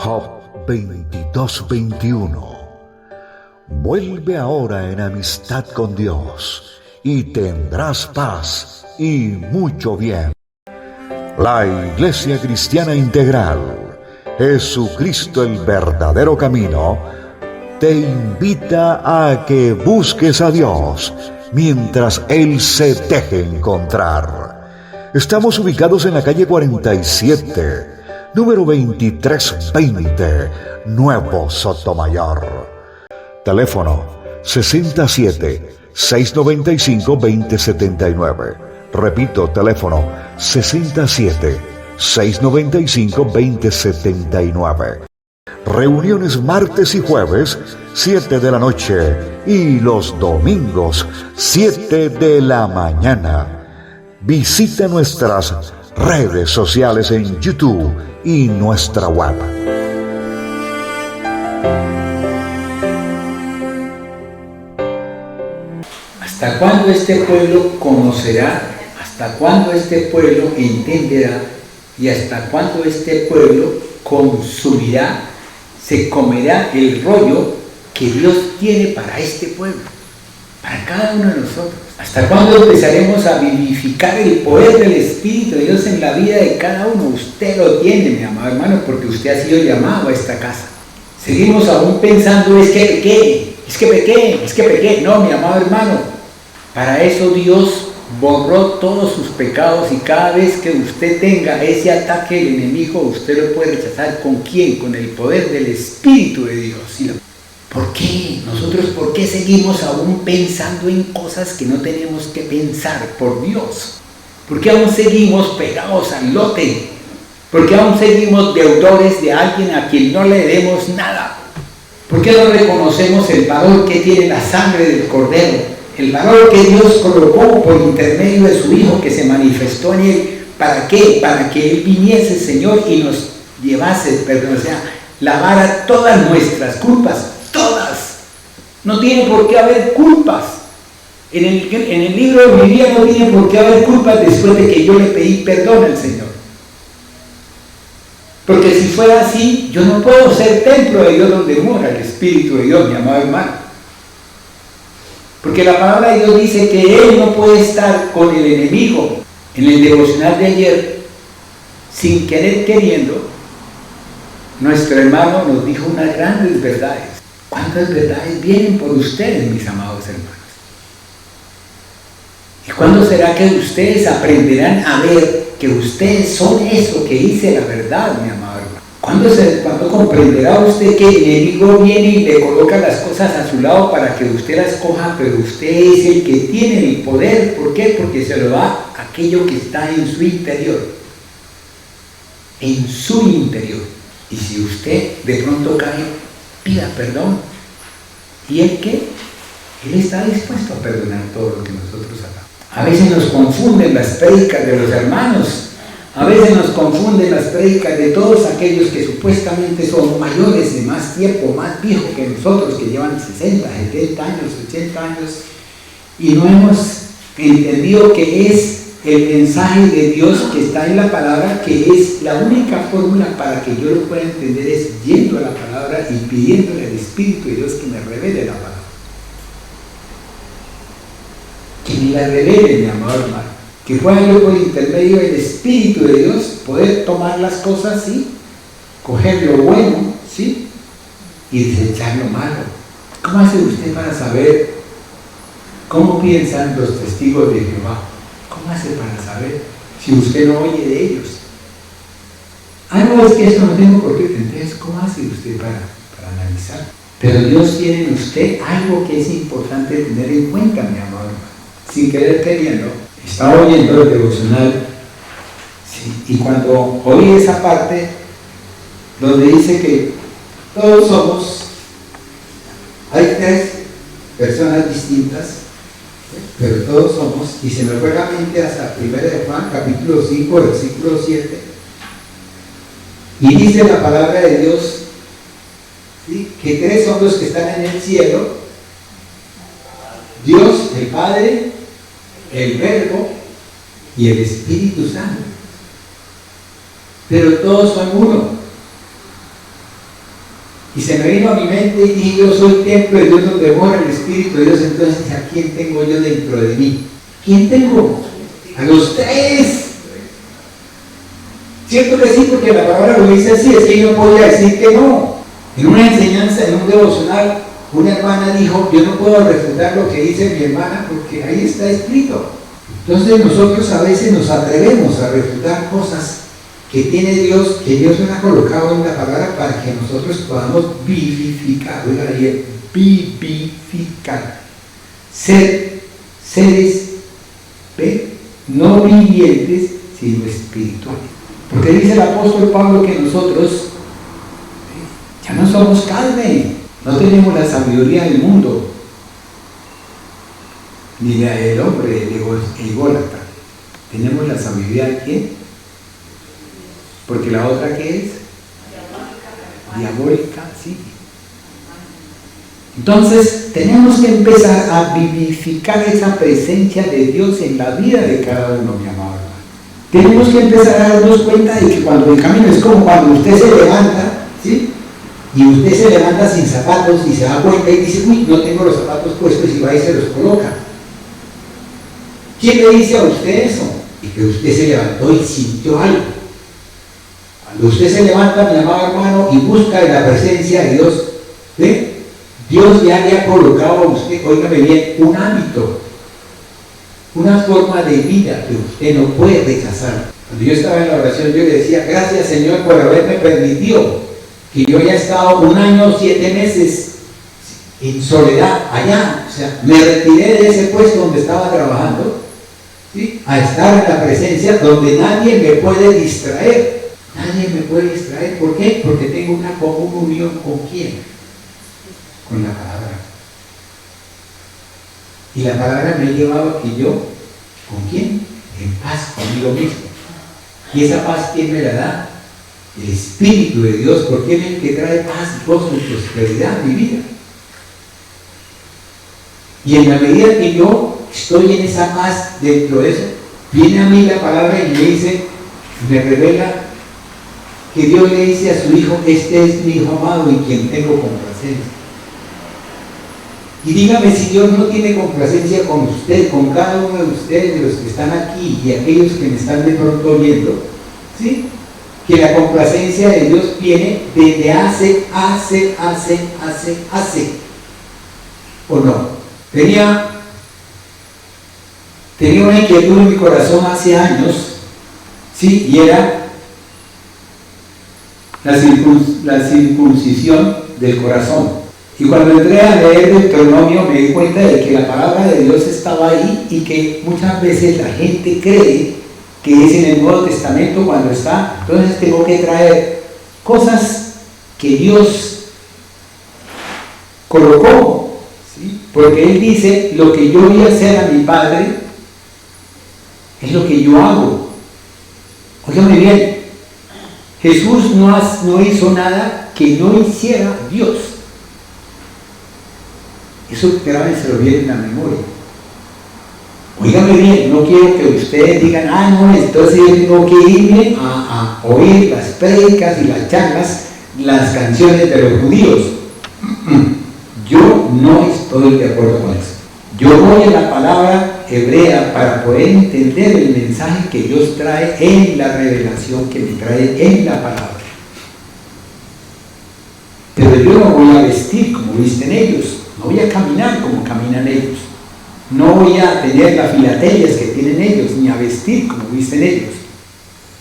Job 22:21. Vuelve ahora en amistad con Dios y tendrás paz y mucho bien. La Iglesia Cristiana Integral, Jesucristo el verdadero camino, te invita a que busques a Dios mientras Él se deje encontrar. Estamos ubicados en la calle 47, número 2320, Nuevo Sotomayor. Teléfono 67-695-2079. Repito, teléfono 67-695-2079. Reuniones martes y jueves, 7 de la noche, y los domingos, 7 de la mañana. Visita nuestras redes sociales en YouTube y nuestra web. ¿Hasta cuándo este pueblo conocerá? ¿Hasta cuándo este pueblo entenderá? ¿Y hasta cuándo este pueblo consumirá, se comerá el rollo que Dios tiene para este pueblo, para cada uno de nosotros? ¿Hasta cuándo empezaremos a vivificar el poder del Espíritu de Dios en la vida de cada uno? Usted lo tiene, mi amado hermano, porque usted ha sido llamado a esta casa. Seguimos aún pensando, es que pequé. No, mi amado hermano, para eso Dios borró todos sus pecados, y cada vez que usted tenga ese ataque del enemigo, usted lo puede rechazar. ¿Con quién? Con el poder del Espíritu de Dios. ¿Por qué? Nosotros, ¿por qué seguimos aún pensando en cosas que no tenemos que pensar? Por Dios. ¿Por qué aún seguimos pegados al lote? ¿Por qué aún seguimos deudores de alguien a quien no le debemos nada? ¿Por qué no reconocemos el valor que tiene la sangre del Cordero? El valor que Dios colocó por intermedio de su Hijo, que se manifestó en Él. ¿Para qué? Para que Él viniese, Señor, y nos llevase, perdón, o sea, lavara todas nuestras culpas, todas. No tiene por qué haber culpas. En el libro de mi vida no tiene por qué haber culpas después de que yo le pedí perdón al Señor. Porque si fuera así, yo no puedo ser templo de Dios donde mora el Espíritu de Dios, mi amado hermano. Porque la palabra de Dios dice que Él no puede estar con el enemigo. En el devocional de ayer, sin querer queriendo, nuestro hermano nos dijo unas grandes verdades. ¿Cuántas verdades vienen por ustedes, mis amados hermanos? ¿Y cuándo será que ustedes aprenderán a ver que ustedes son eso que dice la verdad, mi amado hermano? ¿Cuándo comprenderá usted que el enemigo viene y le coloca las cosas a su lado para que usted las coja, pero usted es el que tiene el poder? ¿Por qué? Porque se lo da aquello que está en su interior. En su interior. Y si usted de pronto cae, pida perdón. ¿Y él qué? Él está dispuesto a perdonar todo lo que nosotros hagamos. A veces nos confunden las prédicas de los hermanos. A veces nos confunden las prédicas de todos aquellos que supuestamente son mayores de más tiempo, más viejos que nosotros, que llevan 60, 70 años, 80 años, y no hemos entendido que es el mensaje de Dios que está en la palabra, que es la única fórmula para que yo lo pueda entender, es yendo a la palabra y pidiéndole al Espíritu de Dios que me revele la palabra. Que me la revele, mi amado hermano. Que pueda yo, por intermedio del Espíritu de Dios, poder tomar las cosas, ¿sí? Coger lo bueno, ¿sí? Y desechar lo malo. ¿Cómo hace usted para saber cómo piensan los testigos de Jehová? ¿Cómo hace para saber si usted no oye de ellos? No, es que eso no tengo por qué. Entonces, ¿cómo hace usted para analizar? Pero Dios tiene en usted algo que es importante tener en cuenta, mi amor. Sin querer queriendo, estaba oyendo el devocional, sí, y cuando oí esa parte donde dice que todos somos, hay tres personas distintas, pero todos somos, y se me fue la mente hasta 1 de Juan, capítulo 5, versículo 7, y dice la palabra de Dios, ¿sí?, que tres son los que están en el cielo: Dios, el Padre, el Verbo y el Espíritu Santo. Pero todos son uno. Y se me vino a mi mente y yo soy templo de Dios donde mora el Espíritu de Dios. Entonces, ¿a quién tengo yo dentro de mí? ¿Quién tengo? A los tres. Cierto que sí, porque la palabra lo dice así, es que yo no podía decir que no. En una enseñanza, en un devocional, una hermana dijo, yo no puedo refutar lo que dice mi hermana porque ahí está escrito. Entonces nosotros a veces nos atrevemos a refutar cosas que tiene Dios, que Dios nos ha colocado en la palabra para que nosotros podamos vivificar, oiga bien, vivificar, seres no vivientes, sino espirituales. Porque dice el apóstol Pablo que nosotros ya no somos carne, no tenemos la sabiduría del mundo, ni la del hombre ególatra. Tenemos la sabiduría de quién. Porque la otra, ¿qué es? Diabólica, sí. Entonces, tenemos que empezar a vivificar esa presencia de Dios en la vida de cada uno, mi amado hermano. Tenemos que empezar a darnos cuenta de que cuando el camino es como cuando usted se levanta, ¿sí? Y usted se levanta sin zapatos y se da cuenta y dice, uy, no tengo los zapatos puestos, y va y se los coloca. ¿Quién le dice a usted eso? Y que usted se levantó y sintió algo. Cuando usted se levanta, mi amado hermano, y busca en la presencia de Dios, ¿sí? Dios ya le ha colocado a usted, óigame bien, un hábito, una forma de vida que usted no puede rechazar. Cuando yo estaba en la oración, yo le decía, gracias Señor por haberme permitido que yo haya estado 1 año, 7 meses en soledad allá, o sea, me retiré de ese puesto donde estaba trabajando, ¿sí? A estar en la presencia donde nadie me puede distraer. Nadie me puede distraer. ¿Por qué? Porque tengo una comunión con quién? Con la palabra. Y la palabra me ha llevado a que yo, ¿con quién? En paz conmigo mismo. Y esa paz, ¿quién me la da? El Espíritu de Dios, porque es el que trae paz, gozo y prosperidad a mi vida. Y en la medida que yo estoy en esa paz dentro de eso, viene a mí la palabra y me dice, me revela que Dios le dice a su Hijo, este es mi Hijo amado en quien tengo complacencia. Y dígame si Dios no tiene complacencia con usted, con cada uno de ustedes, de los que están aquí y aquellos que me están de pronto viendo, ¿sí? Que la complacencia de Dios viene desde hace, ¿o no? Tenía una inquietud en mi corazón hace años, ¿sí? Y era la circuncisión del corazón. Y cuando entré a leer Deuteronomio me di cuenta de que la palabra de Dios estaba ahí y que muchas veces la gente cree que es en el Nuevo Testamento cuando está. Entonces tengo que traer cosas que Dios colocó, ¿sí? Porque Él dice, lo que yo voy a hacer a mi Padre es lo que yo hago. Óigame bien, Jesús no hizo nada que no hiciera Dios. Eso grábenselo bien en la memoria. Óigame bien, no quiero que ustedes digan, no, entonces yo tengo que irme a oír las prédicas y las charlas, las canciones de los judíos. Yo no estoy de acuerdo con eso. Yo voy a la palabra hebrea para poder entender el mensaje que Dios trae en la revelación que me trae en la palabra. Pero yo no voy a vestir como visten ellos, no voy a caminar como caminan ellos, no voy a tener las filatelias que tienen ellos, ni a vestir como visten ellos.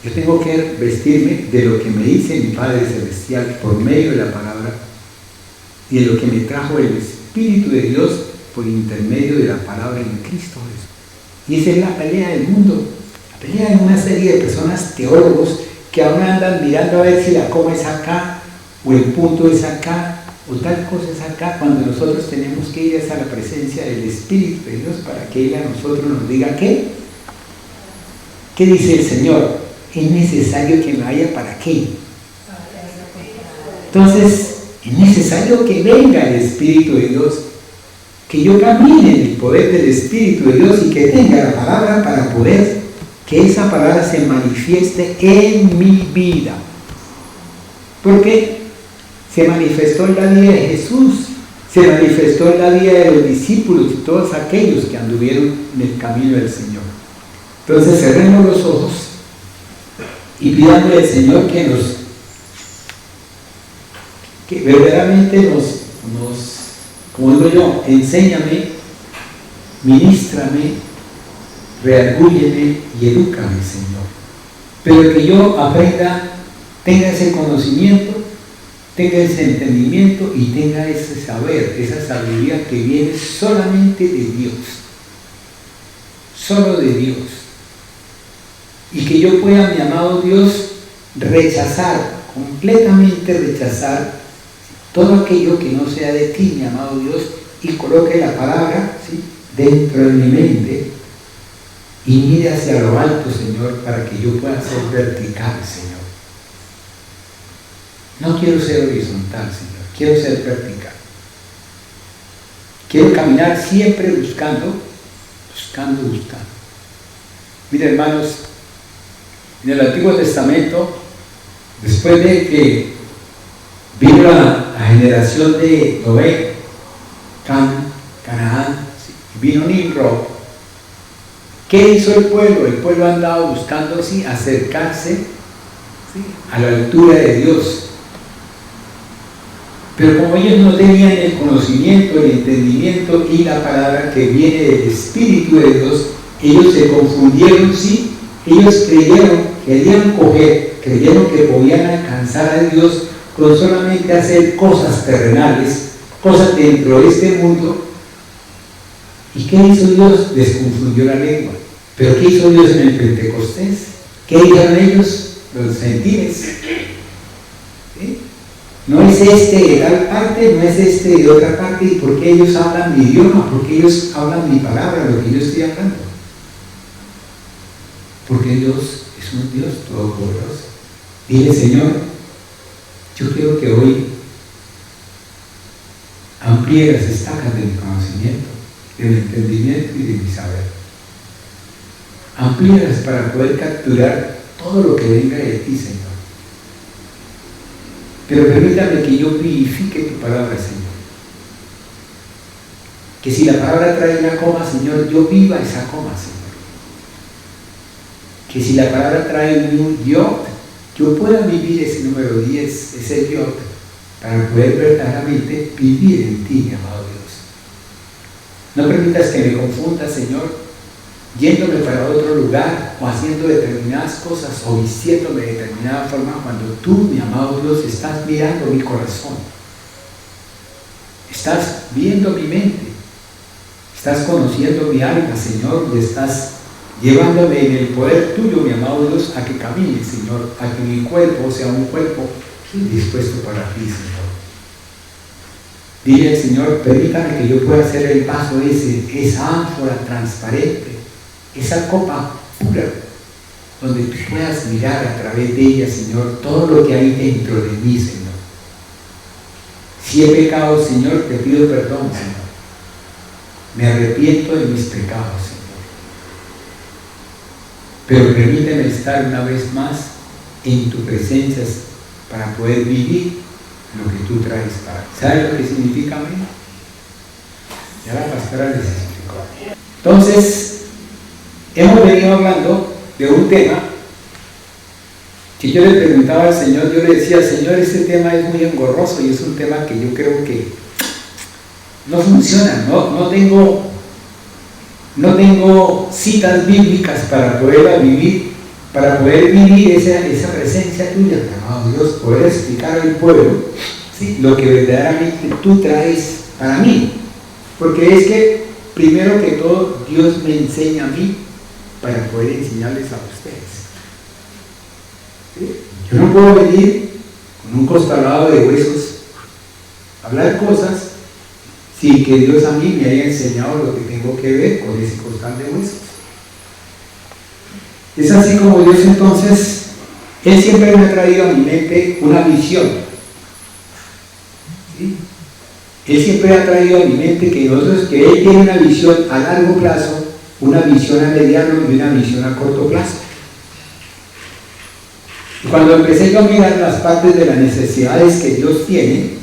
Yo tengo que vestirme de lo que me dice mi Padre Celestial por medio de la palabra y de lo que me trajo el Espíritu de Dios por intermedio de la palabra en Cristo Jesús. Y esa es la pelea del mundo, la pelea de una serie de personas, teólogos, que ahora andan mirando a ver si la coma es acá, o el punto es acá, o tal cosa es acá, cuando nosotros tenemos que ir a la presencia del Espíritu de Dios para que Él a nosotros nos diga ¿qué? ¿Qué dice el Señor? Es necesario que me vaya para qué. Entonces, es necesario que venga el Espíritu de Dios, que yo camine en el poder del Espíritu de Dios y que tenga la palabra para poder que esa palabra se manifieste en mi vida. Porque se manifestó en la vida de Jesús, se manifestó en la vida de los discípulos y todos aquellos que anduvieron en el camino del Señor. Entonces cerremos los ojos y pidámosle al Señor que verdaderamente como digo yo, enséñame, ministrame, redargúyeme y edúcame, Señor. Pero que yo aprenda, tenga ese conocimiento, tenga ese entendimiento y tenga ese saber, esa sabiduría que viene solamente de Dios, solo de Dios. Y que yo pueda, mi amado Dios, completamente rechazar todo aquello que no sea de ti, mi amado Dios, y coloque la palabra, ¿sí?, dentro de mi mente y mire hacia lo alto, Señor, para que yo pueda ser vertical, Señor. No quiero ser horizontal, Señor, quiero ser vertical. Quiero caminar siempre buscando. Mira, hermanos, en el Antiguo Testamento, después de que vino la generación de Noé, Canaán, vino Nimrod. ¿Qué hizo el pueblo? El pueblo andaba buscando así acercarse, ¿sí?, a la altura de Dios. Pero como ellos no tenían el conocimiento, el entendimiento y la palabra que viene del Espíritu de Dios, ellos se confundieron, ¿sí? Ellos creyeron que podían alcanzar a Dios con solamente hacer cosas terrenales, cosas dentro de este mundo. ¿Y qué hizo Dios? Les confundió la lengua. ¿Pero qué hizo Dios en el Pentecostés? ¿Qué dijeron ellos? Los gentiles. ¿Sí? No es este de tal parte, no es este de otra parte. ¿Y por qué ellos hablan mi idioma? ¿Por qué ellos hablan mi palabra, lo que yo estoy hablando? Porque Dios es un Dios todopoderoso. Dile, Señor, yo quiero que hoy amplíe las estacas de mi conocimiento, de mi entendimiento y de mi saber. Amplíalas para poder capturar todo lo que venga de ti, Señor. Pero permítame que yo vivifique tu palabra, Señor. Que si la palabra trae una coma, Señor, yo viva esa coma, Señor. Que si la palabra trae un yod, yo pueda vivir ese número 10, ese yod, para poder verdaderamente vivir en ti, mi amado Dios. No permitas que me confunda, Señor, yéndome para otro lugar o haciendo determinadas cosas o vistiéndome de determinada forma cuando tú, mi amado Dios, estás mirando mi corazón, estás viendo mi mente, estás conociendo mi alma, Señor, y estás llevándome en el poder tuyo, mi amado Dios, a que camine, Señor, a que mi cuerpo sea un cuerpo dispuesto para ti, Señor. Dile al Señor, permítame que yo pueda hacer el vaso esa ánfora transparente, esa copa pura, donde tú puedas mirar a través de ella, Señor, todo lo que hay dentro de mí, Señor. Si he pecado, Señor, te pido perdón, Señor. Me arrepiento de mis pecados, Señor. Pero permíteme estar una vez más en tu presencia para poder vivir lo que tú traes para. ¿Sabes lo que significa amén? Ya la pastora les explicó. Entonces, hemos venido hablando de un tema que yo le preguntaba al Señor, yo le decía, Señor, este tema es muy engorroso y es un tema que yo creo que no funciona, no tengo citas bíblicas para poderla vivir, para poder vivir esa presencia tuya, amado Dios, poder explicar al pueblo, ¿sí?, lo que verdaderamente tú traes para mí. Porque es que, primero que todo, Dios me enseña a mí para poder enseñarles a ustedes. ¿Sí? Yo no puedo venir con un costalado de huesos a hablar cosas sin que Dios a mí me haya enseñado lo que tengo que ver con ese costal de huesos. Es así como Dios entonces, Él siempre me ha traído a mi mente una visión. ¿Sí? Él siempre ha traído a mi mente que Él tiene una visión a largo plazo, una visión a mediano y una visión a corto plazo. Y cuando empecé yo a mirar las partes de las necesidades que Dios tiene,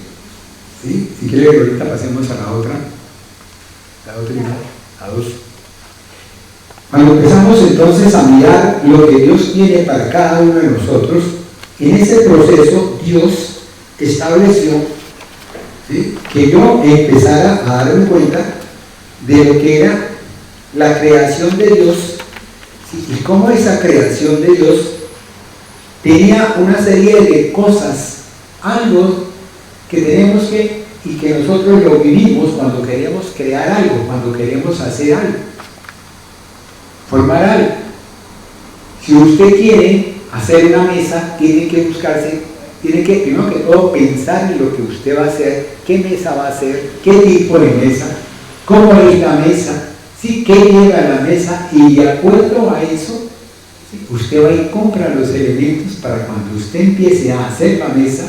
¿sí? Si quiere que ahorita pasemos a la otra a dos. Cuando empezamos entonces a mirar lo que Dios tiene para cada uno de nosotros, en ese proceso Dios estableció, ¿sí?, que yo empezara a darme cuenta de lo que era la creación de Dios, ¿sí?, y cómo esa creación de Dios tenía una serie de cosas, algo que tenemos que, y que nosotros lo vivimos cuando queremos crear algo, cuando queremos hacer algo, formar algo. Si usted quiere hacer una mesa, tiene que buscarse, tiene que primero que todo pensar en lo que usted va a hacer, qué mesa va a hacer, qué tipo de mesa, cómo es la mesa, ¿sí?, qué lleva la mesa, y de acuerdo a eso, ¿sí?, usted va y compra los elementos para cuando usted empiece a hacer la mesa,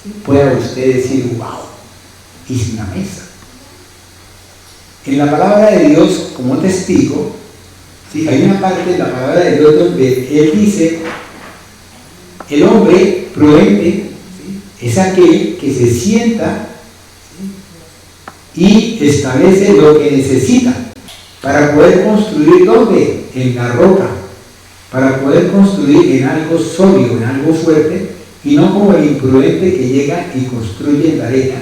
¿sí?, pueda usted decir, wow, hice una mesa. En la palabra de Dios, como testigo, ¿sí?, hay una parte de la palabra de Dios donde Él dice, el hombre prudente, ¿sí?, es aquel que se sienta, ¿sí?, y establece lo que necesita para poder construir, ¿dónde? En la roca, para poder construir en algo sólido, en algo fuerte, y no como el imprudente que llega y construye en la arena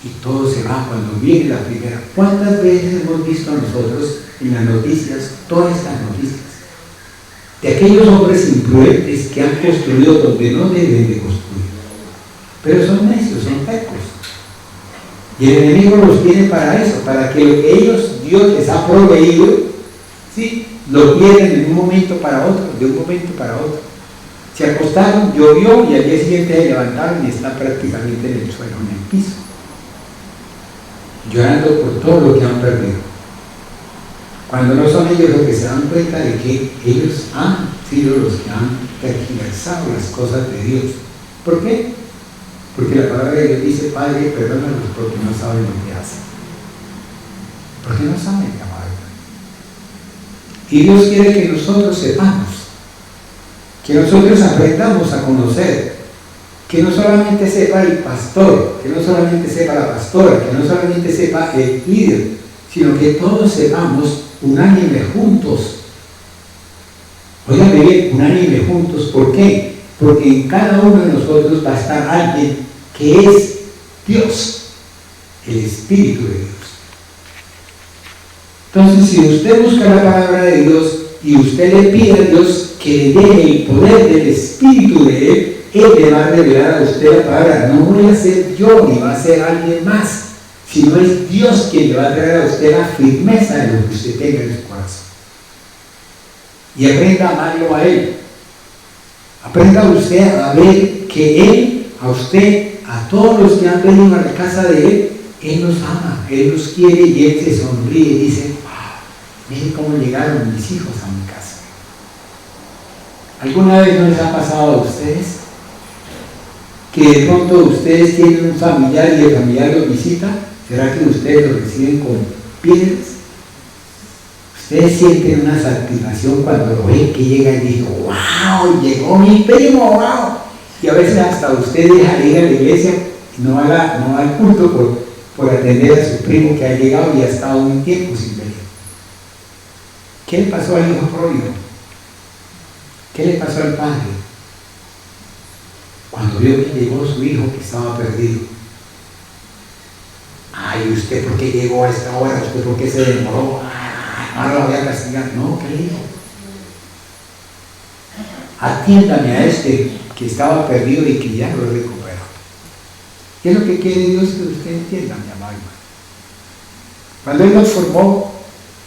y todo se va cuando viene la primera. ¿Cuántas veces hemos visto nosotros en las noticias, todas estas noticias, de aquellos hombres imprudentes que han construido donde no deben de construir? Pero son necios, son tercos. Y el enemigo los tiene para eso, para que lo que ellos, Dios les ha proveído, ¿sí?, lo pierden en un momento para otro, de un momento para otro. Se acostaron, llovió y al día siguiente se levantaron y están prácticamente en el suelo, en el piso, llorando por todo lo que han perdido. Cuando no son ellos los que se dan cuenta de que ellos han sido los que han tergiversado las cosas de Dios. ¿Por qué? Porque la palabra de Dios dice, Padre, perdónalos porque no saben lo que hacen. Porque no saben, mi amado. Y Dios quiere que nosotros sepamos, que nosotros aprendamos a conocer, que no solamente sepa el pastor, que no solamente sepa la pastora, que no solamente sepa el líder, sino que todos sepamos unánime juntos. Óigame bien, unánime juntos. ¿Por qué? Porque en cada uno de nosotros va a estar alguien que es Dios, el Espíritu de Dios. Entonces, si usted busca la palabra de Dios y usted le pide a Dios que le dé el poder del Espíritu de Él le va a revelar a usted la palabra. No voy a ser yo ni va a ser alguien más, sino es Dios quien le va a traer a usted la firmeza de lo que usted tenga en su corazón. Y aprenda a amarlo a Él. Aprenda usted a ver que Él, a usted, a todos los que han venido a la casa de Él nos ama, Él nos quiere y Él se sonríe y dice, wow, miren cómo llegaron mis hijos a mi casa. ¿Alguna vez no les ha pasado a ustedes que de pronto ustedes tienen un familiar y el familiar los visita? ¿Será que ustedes lo reciben con piedras? Ustedes sienten una satisfacción cuando lo ven que llega y dice, wow, llegó mi primo, wow. Y a veces hasta usted deja de ir a la iglesia y no va al culto por atender a su primo que ha llegado y ha estado un tiempo sin venir. ¿Qué le pasó al hijo pródigo? ¿Qué le pasó al padre? Cuando vio que llegó su hijo que estaba perdido. Ay, ¿usted por qué llegó a esta hora? ¿Usted por qué se demoró? Ahora lo voy a castigar. No, ¿qué le dijo? Atiéndame a este que estaba perdido y que ya lo recuperó. ¿Qué es lo que quiere Dios que usted entienda, mi amado hermano? Cuando Él nos formó,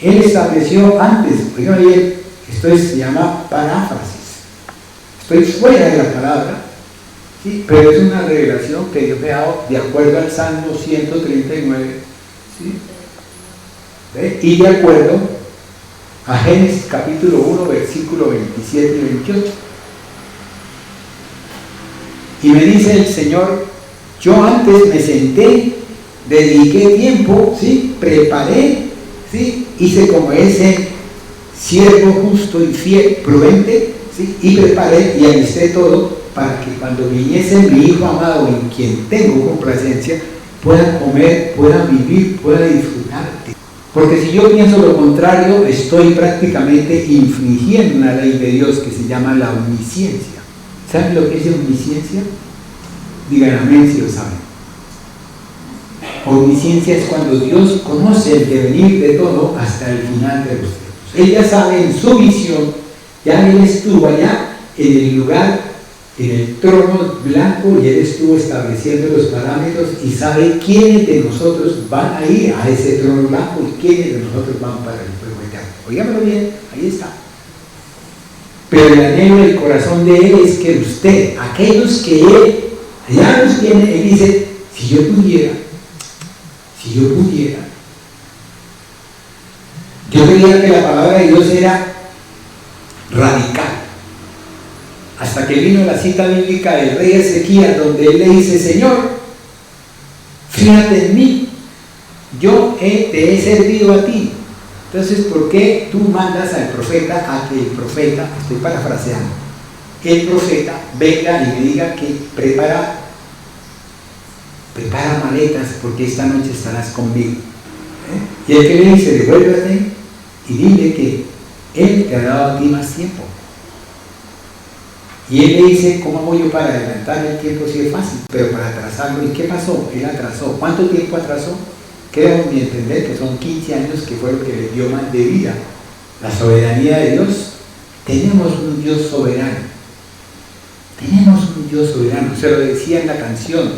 Él estableció antes, oigan bien, esto se llama paráfrasis. Estoy fuera de la palabra, ¿sí? Pero es una revelación que Dios me ha dado de acuerdo al Salmo 139, ¿sí? ¿Ve? Y de acuerdo a Génesis capítulo 1, versículo 27 y 28. Y me dice el Señor, yo antes me senté, dediqué tiempo, ¿sí? Preparé, ¿sí? Hice como ese siervo justo y fiel, prudente, ¿sí? Y preparé y alisté todo para que cuando viniese mi Hijo amado, en quien tengo complacencia, pueda comer, pueda vivir, pueda disfrutar. Porque si yo pienso lo contrario, estoy prácticamente infringiendo una ley de Dios que se llama la omnisciencia. ¿Saben lo que es omnisciencia? Digan amén si lo saben. Omnisciencia es cuando Dios conoce el devenir de todo hasta el final de los tiempos. Él ya sabe en su visión, ya Él estuvo allá en el lugar, en el trono blanco, y Él estuvo estableciendo los parámetros y sabe quiénes de nosotros van a ir a ese trono blanco y quiénes de nosotros van para el fuego eterno. Óigamelo bien, ahí está. Pero el anhelo del corazón de Él es que usted, aquellos que Él ya los tiene, Él dice, si yo pudiera, yo creía que la palabra de Dios era radical. Hasta que vino la cita bíblica del rey Ezequías, donde él le dice, Señor, fíjate en mí, yo te he servido a ti. Entonces, ¿por qué tú mandas al profeta a que el profeta, estoy parafraseando, el profeta venga y me diga que prepara maletas porque esta noche estarás conmigo? Y el que le dice, devuélvete y dile que Él te ha dado a ti más tiempo. Y él le dice, ¿cómo hago yo para adelantar el tiempo si es fácil? Pero para atrasarlo, ¿y qué pasó? Él atrasó. ¿Cuánto tiempo atrasó? Creo, en mi entender, que son 15 años, que fue lo que le dio más de vida. La soberanía de Dios. Tenemos un Dios soberano. Tenemos un Dios soberano. Se lo decía en la canción.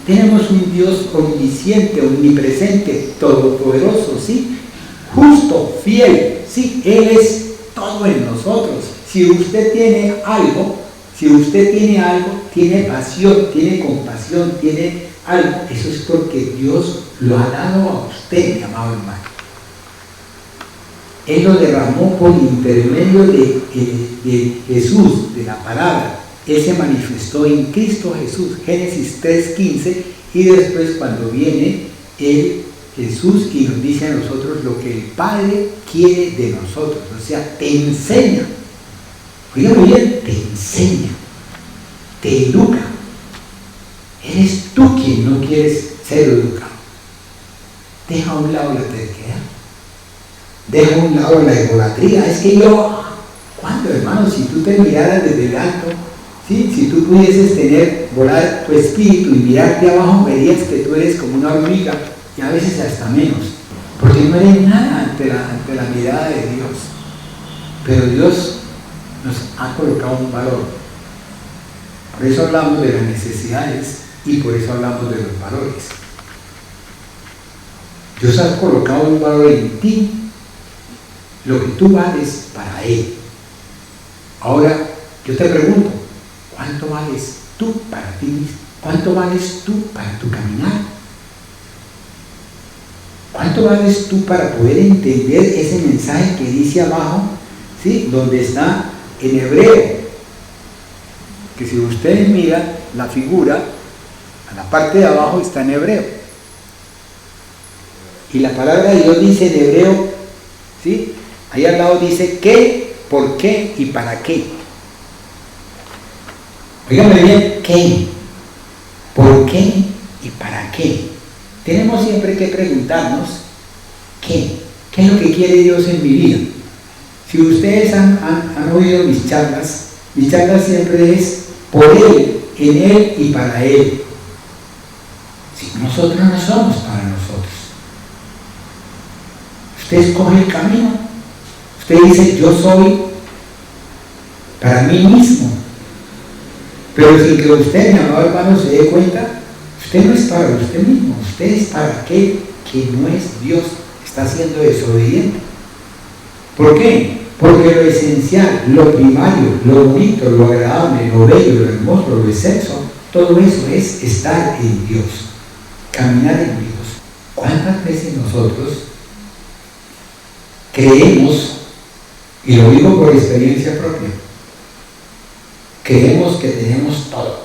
Tenemos un Dios omnisciente, omnipresente, todopoderoso, ¿sí? Justo, fiel, ¿sí? Él es todo en nosotros. Si usted tiene algo, tiene pasión, tiene compasión, tiene algo, eso es porque Dios lo ha dado a usted, mi amado hermano. Él lo derramó por intermedio de Jesús, de la palabra. Él se manifestó en Cristo Jesús, Génesis 3:15, y después cuando viene Jesús y nos dice a nosotros lo que el Padre quiere de nosotros, o sea, te enseña. Oígame bien, te enseña, te educa. Eres tú quien no quieres ser educado. Deja a un lado la terquedad, deja a un lado la idolatría. Es que ¿cuándo, hermano? Si tú te miraras desde el alto, ¿sí? Si tú pudieses volar tu espíritu y mirarte abajo, verías que tú eres como una hormiga, y a veces hasta menos, porque no eres nada ante la mirada de Dios. Pero Dios nos ha colocado un valor. Por eso hablamos de las necesidades y por eso hablamos de los valores. Dios ha colocado un valor en ti, lo que tú vales para Él. Ahora, yo te pregunto, ¿cuánto vales tú para ti mismo? ¿Cuánto vales tú para tu caminar? ¿Cuánto vales tú para poder entender ese mensaje que dice abajo, ¿sí? Donde está en hebreo? Que si ustedes miran la figura, a la parte de abajo está en hebreo. Y la palabra de Dios dice en hebreo, ¿sí? Ahí al lado dice qué, por qué y para qué. Óigame bien, ¿qué? ¿Por qué y para qué? Tenemos siempre que preguntarnos ¿qué? ¿Qué es lo que quiere Dios en mi vida? Si ustedes han oído mis charlas siempre es por Él, en Él y para Él. Si nosotros no somos para nosotros. Usted escoge el camino. Usted dice, yo soy para mí mismo. Pero sin que usted, mi amado hermano, se dé cuenta, usted no es para usted mismo, usted es para aquel que no es Dios, está siendo desobediente. ¿Por qué? Porque lo esencial, lo primario, lo bonito, lo agradable, lo bello, lo hermoso, lo excelso, todo eso es estar en Dios, caminar en Dios. ¿Cuántas veces nosotros creemos, y lo digo por experiencia propia, creemos que tenemos todo?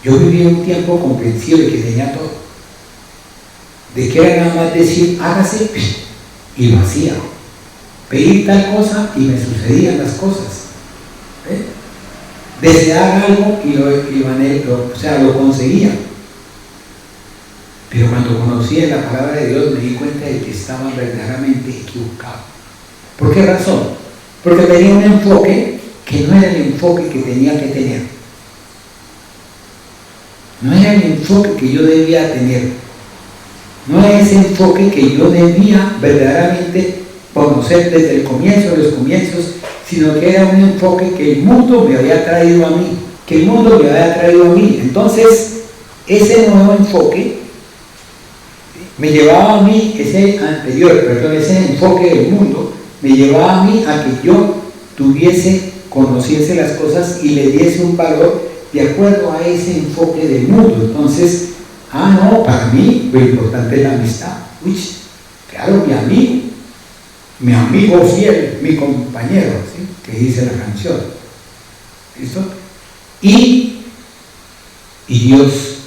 Yo viví un tiempo convencido de que tenía todo, de que era nada más decir hágase y lo hacía, pedir tal cosa y me sucedían las cosas. desear algo y lo conseguía. Pero cuando conocí la palabra de Dios me di cuenta de que estaba verdaderamente equivocado. ¿Por qué razón? Porque tenía un enfoque que no era el enfoque que tenía que tener. No era el enfoque que yo debía tener. No era ese enfoque que yo debía verdaderamente conocer desde el comienzo de los comienzos, sino que era un enfoque que el mundo me había traído a mí. Entonces, ese nuevo enfoque me llevaba a mí, ese enfoque del mundo, me llevaba a mí a que yo conociese las cosas y le diese un valor de acuerdo a ese enfoque del mundo. Entonces, para mí lo importante es la amistad. Claro, mi amigo fiel, mi compañero, ¿sí? Que dice la canción. ¿Listo? Y Dios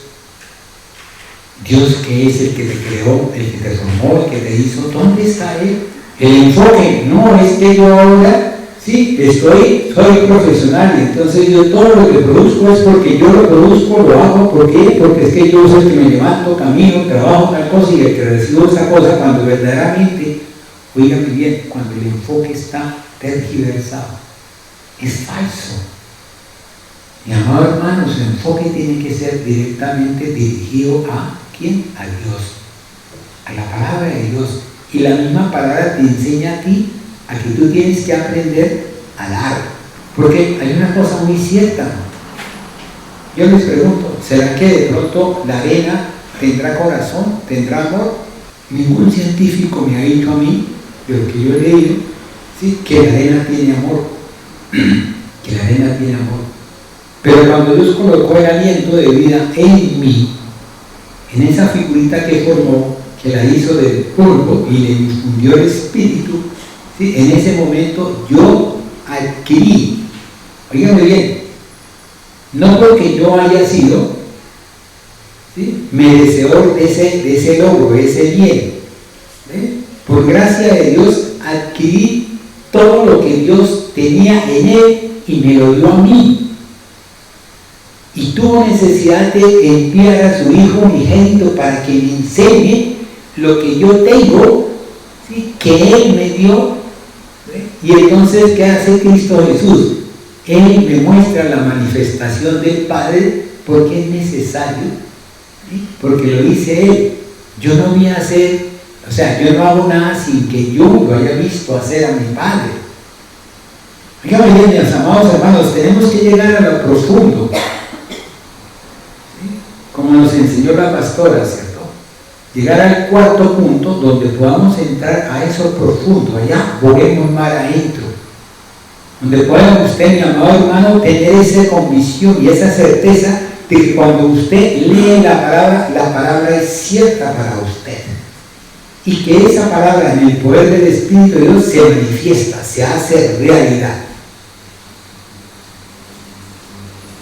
que es el que te creó, el que te formó, el que te hizo, ¿dónde está Él? El enfoque, no es que yo ahora, sí, soy profesional y entonces yo todo lo que produzco es porque yo lo produzco, lo hago, ¿por qué? Porque es que yo soy el que me levanto, camino, trabajo tal cosa y el que recibo esa cosa cuando verdaderamente, oígame bien, cuando el enfoque está tergiversado, es falso. Mi amado hermano, su enfoque tiene que ser directamente dirigido ¿a quién? A Dios, a la palabra de Dios. Y la misma palabra te enseña a ti a que tú tienes que aprender a dar. Porque hay una cosa muy cierta. Yo les pregunto, ¿será que de pronto la arena tendrá corazón, tendrá amor? Ningún científico me ha dicho a mí, de lo que yo he leído, ¿sí? Que la arena tiene amor. Que la arena tiene amor. Pero cuando Dios colocó el aliento de vida en mí, en esa figurita que formó, que la hizo del polvo y le infundió el espíritu, ¿sí? En ese momento yo adquirí, oígame bien, no porque yo haya sido, ¿sí? merecedor de ese logro, de ese bien, ¿sí? Por gracia de Dios adquirí todo lo que Dios tenía en Él y me lo dio a mí. Y tuvo necesidad de enviar a su Hijo unigénito para que me enseñe lo que yo tengo, ¿sí? Que Él me dio. ¿Sí? Y entonces, ¿qué hace Cristo Jesús? Él me muestra la manifestación del Padre porque es necesario, ¿sí? Porque lo dice Él. Yo no voy a hacer, yo no hago nada sin que yo lo haya visto hacer a mi Padre. Dígame bien, mis amados hermanos, tenemos que llegar a lo profundo. Como nos enseñó la pastora, ¿cierto? Llegar al cuarto punto donde podamos entrar a eso profundo, allá, volvemos mar adentro. Donde pueda usted, mi amado hermano, tener esa convicción y esa certeza de que cuando usted lee la palabra es cierta para usted. Y que esa palabra en el poder del Espíritu de Dios se manifiesta, se hace realidad.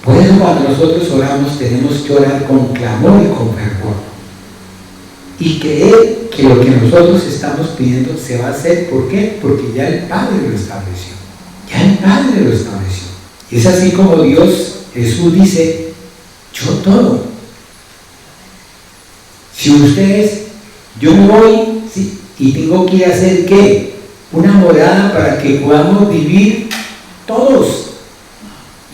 Por eso cuando nosotros oramos tenemos que orar con clamor y con fervor y creer que lo que nosotros estamos pidiendo se va a hacer. ¿Por qué? Porque ya el Padre lo estableció. Y es así como Jesús dice, yo todo. Si yo me voy, ¿sí? Y tengo que hacer ¿qué? Una morada para que podamos vivir todos.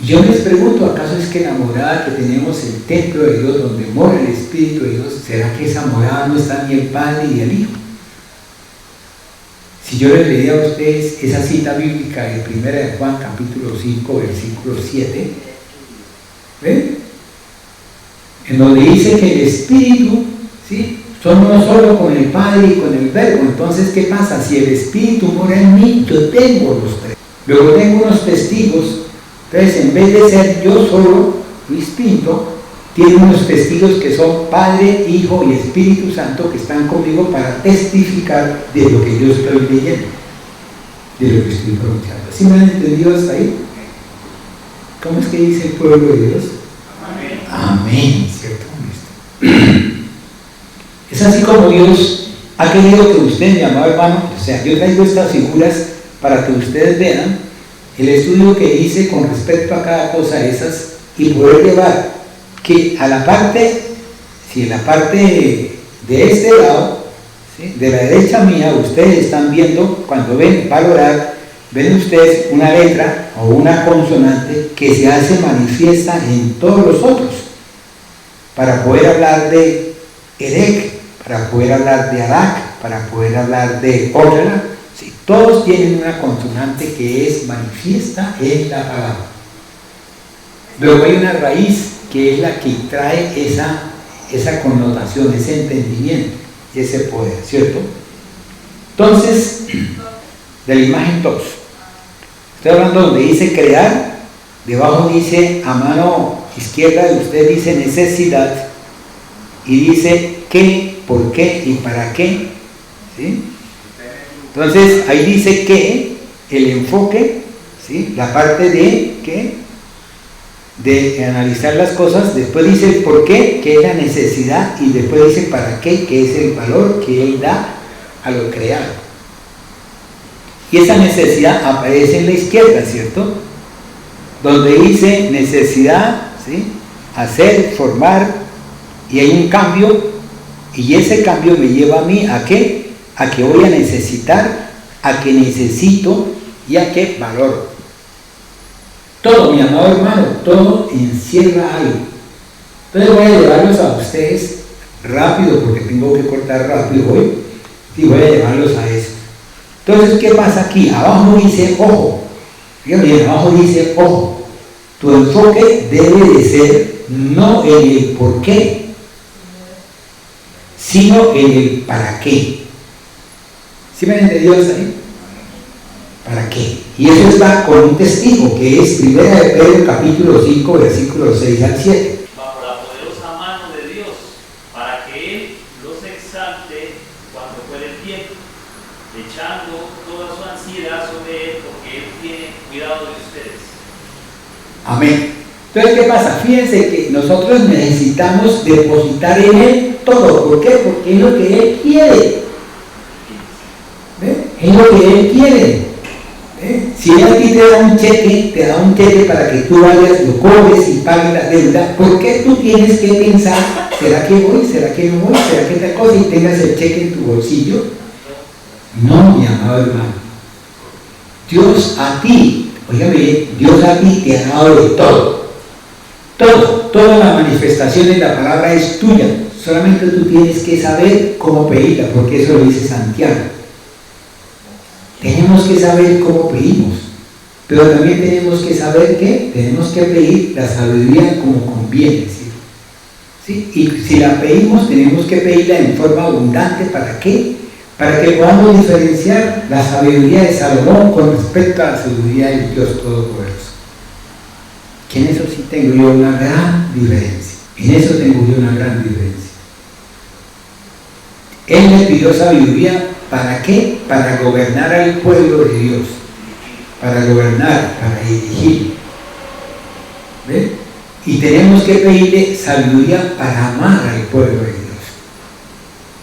Y yo les pregunto, ¿acaso es que la morada que tenemos, el templo de Dios, donde mora el Espíritu de Dios, será que esa morada no está ni el Padre ni el Hijo? Si yo les leía a ustedes esa cita bíblica de 1 de Juan, capítulo 5, versículo 7, ¿ven? En donde dice que el Espíritu, ¿sí? Son uno solo con el Padre y con el Verbo. Entonces, ¿qué pasa? Si el Espíritu mora en mí, yo tengo los tres. Luego tengo unos testigos. Entonces, en vez de ser yo solo, Luis Pinto, tiene unos testigos que son Padre, Hijo y Espíritu Santo que están conmigo para testificar de lo que yo estoy leyendo, de lo que estoy pronunciando. ¿Sí me han entendido hasta ahí? ¿Cómo es que dice el pueblo de Dios? Amén. Amén, ¿cierto? Es así como Dios ha querido que usted, mi amado hermano, yo traigo estas figuras para que ustedes vean el estudio que hice con respecto a cada cosa de esas y poder llevar que a la parte, si en la parte de este lado, ¿sí?, de la derecha mía, ustedes están viendo, cuando ven valorar, ven ustedes una letra o una consonante que se hace manifiesta en todos los otros, para poder hablar de Erek, para poder hablar de Arak, para poder hablar de Orla, ¿sí? Todos tienen una consonante que es manifiesta en la palabra. Luego hay una raíz que es la que trae esa connotación, ese entendimiento y ese poder, ¿cierto? Entonces, de la imagen 2, estoy hablando donde dice crear, debajo dice a mano izquierda de usted dice necesidad y dice qué, por qué y para qué, ¿sí? Entonces ahí dice que el enfoque, ¿sí?, la parte de qué, de analizar las cosas, después dice el por qué, que es la necesidad, y después dice para qué, que es el valor que él da a lo creado. Y esa necesidad aparece en la izquierda, ¿cierto? Donde dice necesidad, ¿sí?, hacer, formar, y hay un cambio, y ese cambio me lleva a mí a qué, a que voy a necesitar, a que necesito y a que valoro. Todo, mi amado hermano, todo encierra algo. Entonces voy a llevarlos a ustedes rápido, porque tengo que cortar rápido hoy, y voy a llevarlos a eso. Entonces, ¿qué pasa aquí? Abajo dice ojo. Fíjate bien, abajo dice ojo. Tu enfoque debe de ser no en el por qué, sino en el para qué. ¿Sí me han entendido hasta ahí? ¿Para qué? Y eso está con un testigo, que es 1 de Pedro capítulo 5, versículos 6 al 7. Bajo la poderosa mano de Dios, para que Él los exalte cuando fuere el tiempo, echando toda su ansiedad sobre Él, porque Él tiene cuidado de ustedes. Amén. Entonces, ¿qué pasa? Fíjense que nosotros necesitamos depositar en Él todo. ¿Por qué? Porque es lo que Él quiere. ¿Ve? Es lo que Él quiere. Si Él a ti te da un cheque para que tú vayas, lo cobres y pagues la deuda, ¿por qué tú tienes que pensar, ¿será que voy? ¿Será que no voy? ¿Será que tal cosa? Y tengas el cheque en tu bolsillo. No, mi amado hermano. Dios a ti, óigame bien, Dios a ti te ha dado de todo. Toda la manifestación de la palabra es tuya. Solamente tú tienes que saber cómo pedirla, porque eso lo dice Santiago. Tenemos que saber cómo pedimos, pero también tenemos que saber que tenemos que pedir la sabiduría como conviene, ¿sí? Y si la pedimos, tenemos que pedirla en forma abundante. ¿Para qué? Para que podamos diferenciar la sabiduría de Salomón con respecto a la sabiduría del Dios Todopoderoso. Que en eso sí tengo yo una gran diferencia. En eso tengo yo una gran diferencia. Él le pidió sabiduría. ¿Para qué? Para gobernar al pueblo de Dios, para gobernar, para dirigir. ¿Ven? Y tenemos que pedirle sabiduría para amar al pueblo de Dios.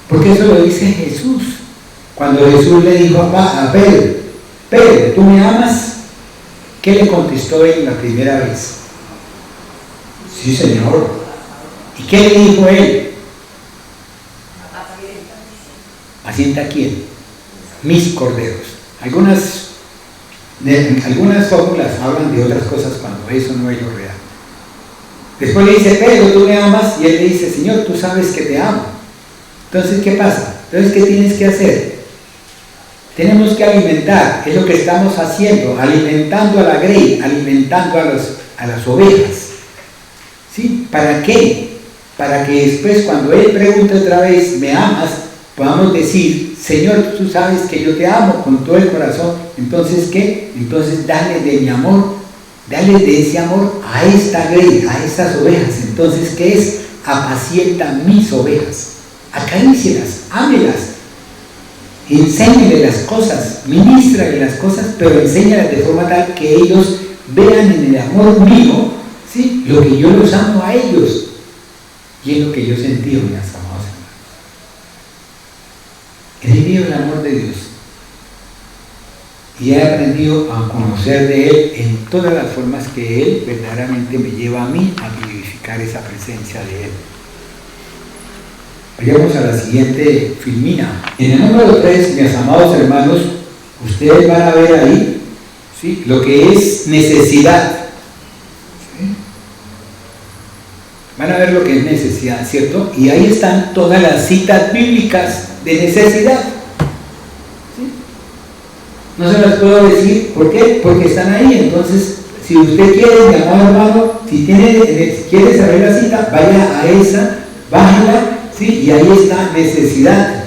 Porque eso lo dice Jesús. Cuando Jesús le dijo a Pedro, Pedro, ¿tú me amas? ¿Qué le contestó él la primera vez? Sí, Señor. ¿Y qué le dijo él? ¿Pacienta a quién? Mis corderos. Algunas fórmulas hablan de otras cosas cuando eso no es lo real. Después le dice, Pedro, ¿tú me amas? Y él le dice, Señor, tú sabes que te amo. Entonces, ¿qué pasa? Entonces, ¿qué tienes que hacer? Tenemos que alimentar, es lo que estamos haciendo, alimentando a la grey, alimentando a las ovejas. ¿Sí? ¿Para qué? Para que después, cuando él pregunte otra vez, ¿me amas?, podamos decir, Señor, tú sabes que yo te amo con todo el corazón. Entonces, ¿qué? Entonces, dale de mi amor, dale de ese amor a esta grey, a estas ovejas. Entonces, ¿qué es? Apacienta mis ovejas, acarícielas, ámelas, enséñale las cosas, ministrale las cosas, pero enséñalas de forma tal que ellos vean en el amor mío, ¿sí?, lo que yo los amo a ellos. Y es lo que yo sentí, mis amados hermanos. He vivido el amor de Dios. y he aprendido a conocer de Él en todas las formas que Él verdaderamente me lleva a mí a vivificar esa presencia de Él. Vayamos a la siguiente filmina. En el número 3, mis amados hermanos, ustedes van a ver ahí, ¿sí?, lo que es necesidad. ¿Sí? Van a ver lo que es necesidad, ¿cierto? Y ahí están todas las citas bíblicas de necesidad. ¿Sí? No se las puedo decir, ¿por qué? Porque están ahí. Entonces, si usted quiere, mi amado hermano, si quiere saber la cita, vaya a esa, bájela. ¿Sí? Y ahí está necesidad.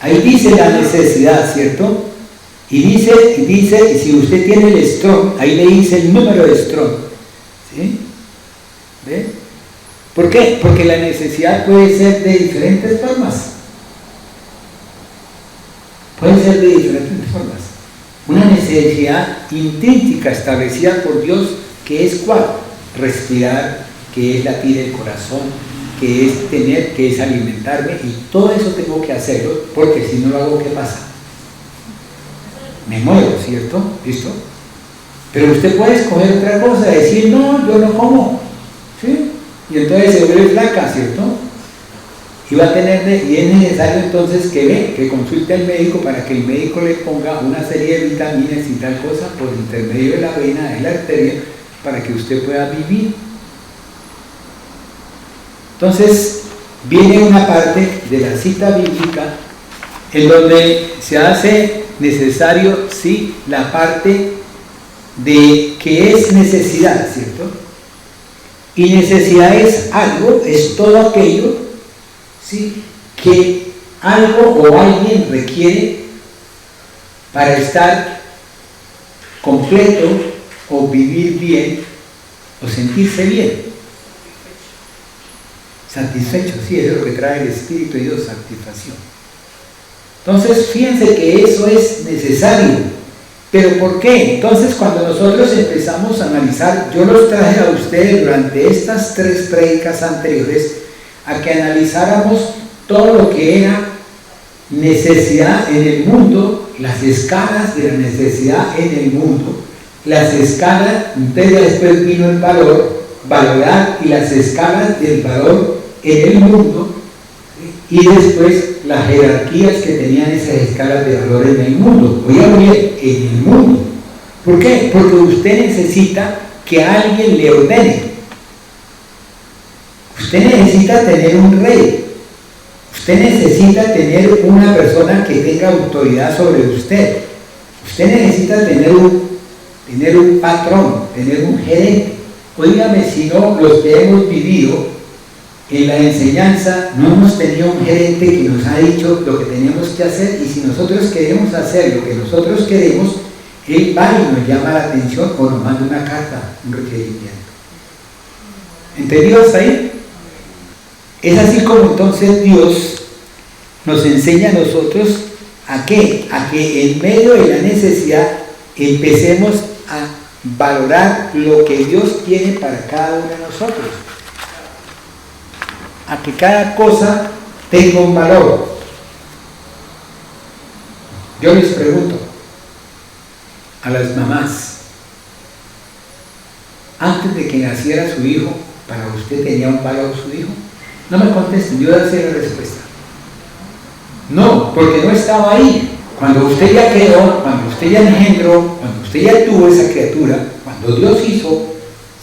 Ahí dice la necesidad, ¿cierto? Y dice, y si usted tiene el Strong, ahí le dice el número de Strong. ¿Sí? ¿Ve? ¿Por qué? Porque la necesidad puede ser de diferentes formas. Puede ser de diferentes formas. Una necesidad intrínseca establecida por Dios, que es ¿cuál? Respirar, que es latir el corazón, que es tener, que es alimentarme, y todo eso tengo que hacerlo, porque si no lo hago, ¿qué pasa? Me muero, ¿cierto? ¿Listo? Pero usted puede escoger otra cosa, decir, no, yo no como, ¿sí? Y entonces se vuelve flaca, ¿cierto? Y va a tener, y es necesario entonces que consulte al médico para que el médico le ponga una serie de vitaminas y tal cosa por intermedio de la vena, de la arteria, para que usted pueda vivir. Entonces, viene una parte de la cita bíblica en donde se hace necesario, sí, la parte de que es necesidad, ¿cierto? Y necesidad es algo, es todo aquello, ¿sí?, que algo o alguien requiere para estar completo o vivir bien o sentirse bien. Satisfecho, sí, eso es lo que trae el Espíritu de Dios, satisfacción. Entonces, fíjense que eso es necesario. ¿Pero por qué? Entonces, cuando nosotros empezamos a analizar, yo los traje a ustedes durante estas 3 prédicas anteriores a que analizáramos todo lo que era necesidad en el mundo, las escalas de la necesidad en el mundo, las escalas, entonces ya después vino el valorar y las escalas del valor en el mundo, y después las jerarquías que tenían esas escalas de valor en el mundo. Oigan bien, en el mundo. ¿Por qué? Porque usted necesita que alguien le ordene. Usted necesita tener un rey. Usted necesita tener una persona que tenga autoridad sobre usted. Usted necesita tener un patrón, tener un gerente. Óigame, si no, los que hemos vivido en la enseñanza no hemos tenido un gerente que nos ha dicho lo que tenemos que hacer, y si nosotros queremos hacer lo que nosotros queremos, él va y nos llama la atención o nos manda una carta, un requerimiento. ¿Entendido hasta ahí? Es así como entonces Dios nos enseña a nosotros a qué, a que en medio de la necesidad empecemos a valorar lo que Dios tiene para cada uno de nosotros, a que cada cosa tenga un valor. Yo les pregunto a las mamás, antes de que naciera su hijo, ¿para usted tenía un valor su hijo? No me contesten, yo ya sé la respuesta. No, porque no estaba ahí. Cuando usted ya creó, cuando usted ya engendró, cuando usted ya tuvo esa criatura, cuando Dios hizo,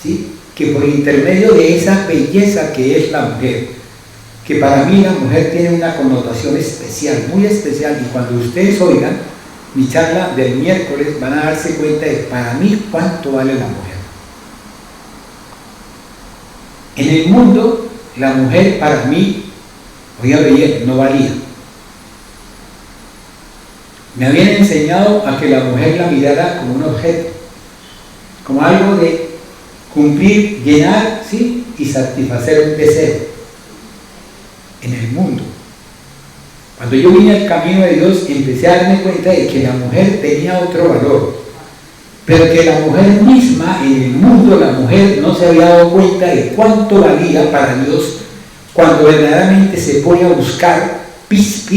¿sí?, que por intermedio de esa belleza que es la mujer, que para mí la mujer tiene una connotación especial, muy especial, y cuando ustedes oigan mi charla del miércoles van a darse cuenta de para mí cuánto vale la mujer. En el mundo, la mujer para mí, oigan bien, no valía. Me habían enseñado a que la mujer la mirara como un objeto, como algo de cumplir, llenar, ¿sí?, y satisfacer un deseo en el mundo. Cuando yo vine al camino de Dios, empecé a darme cuenta de que la mujer tenía otro valor, pero que la mujer misma, en el mundo, la mujer no se había dado cuenta de cuánto valía para Dios cuando verdaderamente se pone a buscar pis,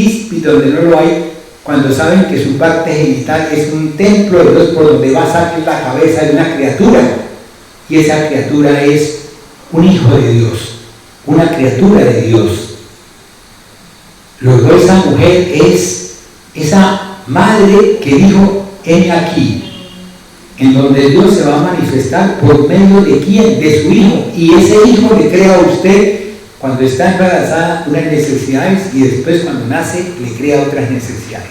donde no lo hay, cuando saben que su parte genital es un templo de Dios por donde va a salir la cabeza de una criatura, y esa criatura es un hijo de Dios, una criatura de Dios. Luego esa mujer es esa madre que dijo, heme aquí, en donde Dios se va a manifestar por medio de quién, de su hijo, y ese hijo le crea a usted cuando está embarazada unas necesidades y después cuando nace le crea otras necesidades.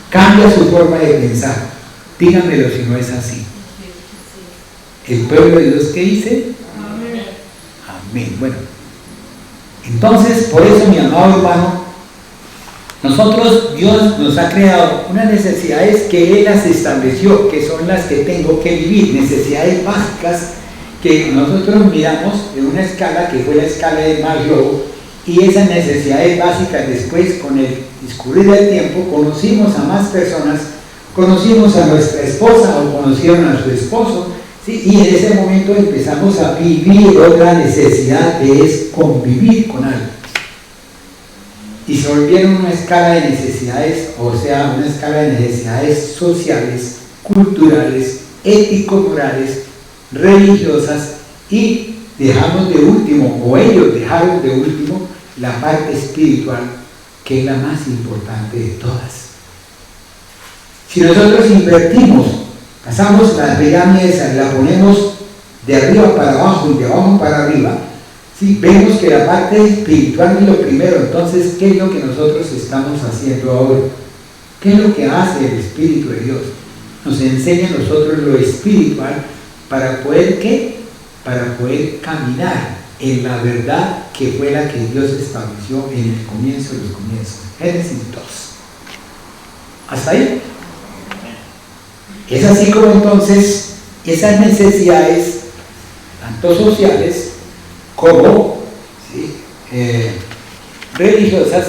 Cambia su forma de pensar. Díganmelo si no es así. ¿El pueblo de Dios qué dice? Amén. Amén. Bueno, entonces por eso, mi amado hermano, nosotros, Dios nos ha creado unas necesidades que Él las estableció, que son las que tengo que vivir, necesidades básicas que nosotros miramos en una escala que fue la escala de Maslow, y esas necesidades básicas después, con el discurrir del tiempo, conocimos a más personas, conocimos a nuestra esposa o conocieron a su esposo, ¿sí? Y en ese momento empezamos a vivir otra necesidad, que es convivir con alguien. Y se volvieron una escala de necesidades, o sea, una escala de necesidades sociales, culturales, ético-morales, religiosas, y dejamos de último, o ellos dejaron de último, la parte espiritual, que es la más importante de todas. Si nosotros invertimos, pasamos la pirámide esa, la ponemos de arriba para abajo y de abajo para arriba, ¿sí? Vemos que la parte espiritual es lo primero. Entonces, ¿qué es lo que nosotros estamos haciendo ahora? ¿Qué es lo que hace el Espíritu de Dios? Nos enseña a nosotros lo espiritual para poder, ¿qué? Para poder caminar en la verdad que fue la que Dios estableció en el comienzo de los comienzos. Génesis 2. ¿Hasta ahí? Es así como entonces esas necesidades, tanto sociales como ¿sí? Religiosas,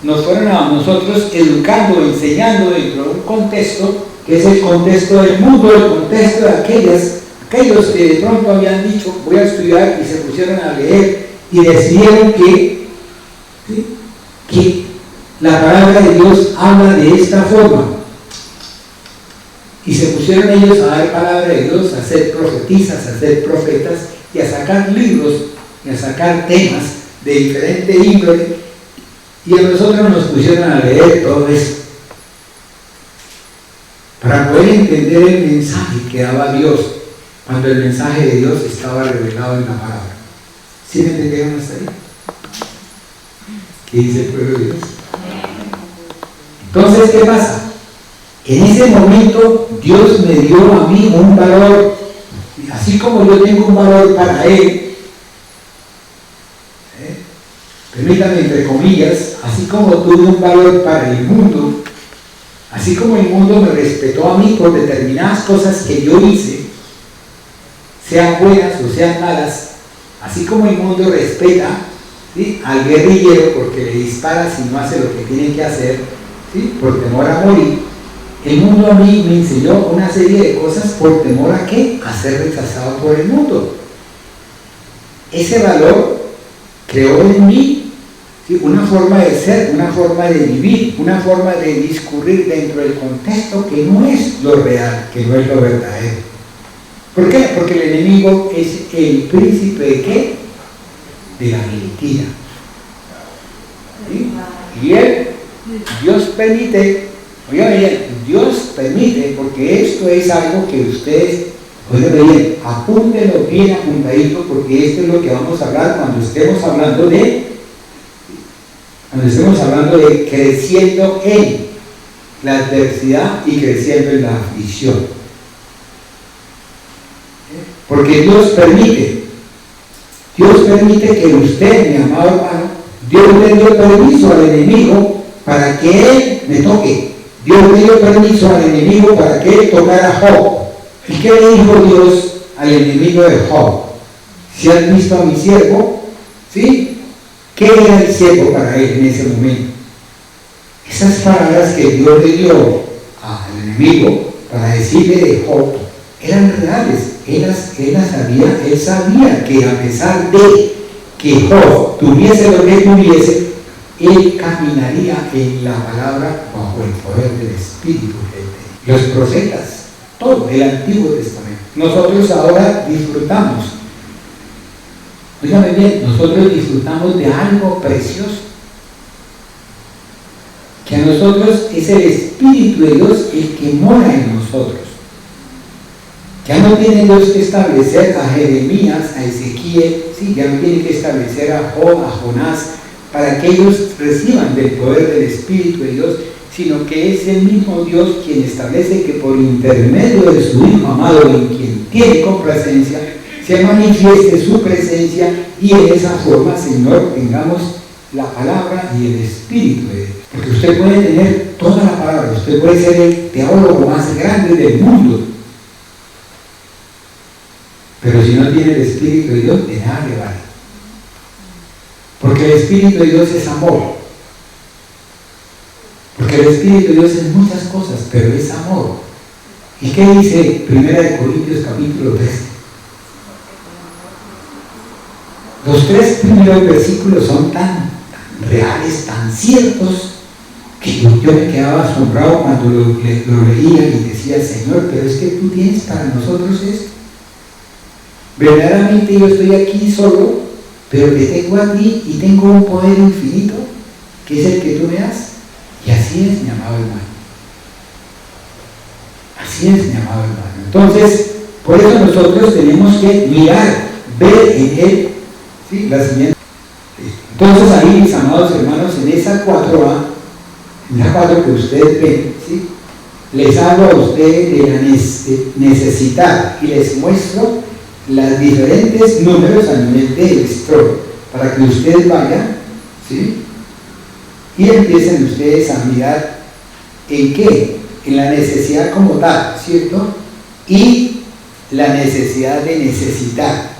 nos fueron a nosotros educando, enseñando dentro de un contexto que es el contexto del mundo, el contexto de aquellos que de pronto habían dicho, voy a estudiar, y se pusieron a leer y decidieron que la palabra de Dios habla de esta forma. Y se pusieron ellos a dar palabra de Dios, a ser profetisas, a ser profetas, y a sacar libros, y a sacar temas de diferente índole, y a nosotros nos pusieron a leer todo eso, para poder entender el mensaje que daba Dios, cuando el mensaje de Dios estaba revelado en la palabra. ¿Sí me entendieron hasta ahí? ¿Qué dice el pueblo de Dios? Entonces, ¿qué pasa? En ese momento Dios me dio a mí un valor, así como yo tengo un valor para Él, permítame entre comillas, así como tuve un valor para el mundo, así como el mundo me respetó a mí por determinadas cosas que yo hice, sean buenas o sean malas, así como el mundo respeta, ¿sí?, al guerrillero porque le dispara si no hace lo que tiene que hacer, ¿sí?, por temor a morir. El mundo a mí me enseñó una serie de cosas por temor a ¿qué? A ser rechazado por el mundo. Ese valor creó en mí, ¿sí?, una forma de ser, una forma de vivir, una forma de discurrir dentro del contexto que no es lo real, que no es lo verdadero. ¿Por qué? Porque el enemigo es el príncipe de ¿qué? De la mentira. ¿Sí? Y él, Dios permite, oigan bien, Dios permite, porque esto es algo que ustedes, oigan bien, apúntenlo bien apuntadito, porque esto es lo que vamos a hablar cuando estemos hablando de creciendo en la adversidad y creciendo en la aflicción. Porque Dios permite que usted, mi amado hermano, Dios le dio permiso al enemigo para que él me toque. Dios le dio permiso al enemigo para que él tocara a Job. ¿Y qué le dijo Dios al enemigo de Job? Si has visto a mi siervo, ¿sí? ¿Qué era el siervo para él en ese momento? Esas palabras que Dios le dio al enemigo para decirle de Job eran reales. Él sabía que a pesar de que Job tuviese lo que tuviese, él caminaría en la palabra bajo el poder del Espíritu. Los profetas, todo el Antiguo Testamento. Nosotros ahora disfrutamos, óigame bien, nosotros disfrutamos de algo precioso, que a nosotros es el Espíritu de Dios el que mora en nosotros. Ya no tiene Dios que establecer a Jeremías, a Ezequiel, ¿sí? Ya no tiene que establecer a Job, a Jonás, para que ellos reciban del poder del Espíritu de Dios, sino que es el mismo Dios quien establece que por intermedio de su Hijo amado, en quien tiene complacencia, se manifieste su presencia, y en esa forma, Señor, tengamos la palabra y el Espíritu de Dios. Porque usted puede tener toda la palabra, usted puede ser el teólogo más grande del mundo, pero si no tiene el Espíritu de Dios, de nada le vale. Porque el Espíritu de Dios es amor. Porque el Espíritu de Dios es muchas cosas, pero es amor. ¿Y qué dice 1 Corintios capítulo 13? Los 3 primeros versículos son tan reales, tan ciertos, que yo me quedaba asombrado cuando lo leía y decía, Señor, pero es que tú tienes para nosotros esto. Verdaderamente yo estoy aquí solo, pero te tengo a ti y tengo un poder infinito, que es el que tú me das. Y así es, mi amado hermano. Así es, mi amado hermano. Entonces, por eso nosotros tenemos que mirar, ver en él, ¿sí?, la siguiente. Entonces ahí, mis amados hermanos, en esa 4A, en la 4 que ustedes ven, ¿sí?, les hablo a ustedes de la necesidad y les muestro los diferentes números a nivel de electrón, para que ustedes vayan, ¿sí?, y empiecen ustedes a mirar en qué, en la necesidad como tal, ¿cierto? Y la necesidad de necesitar.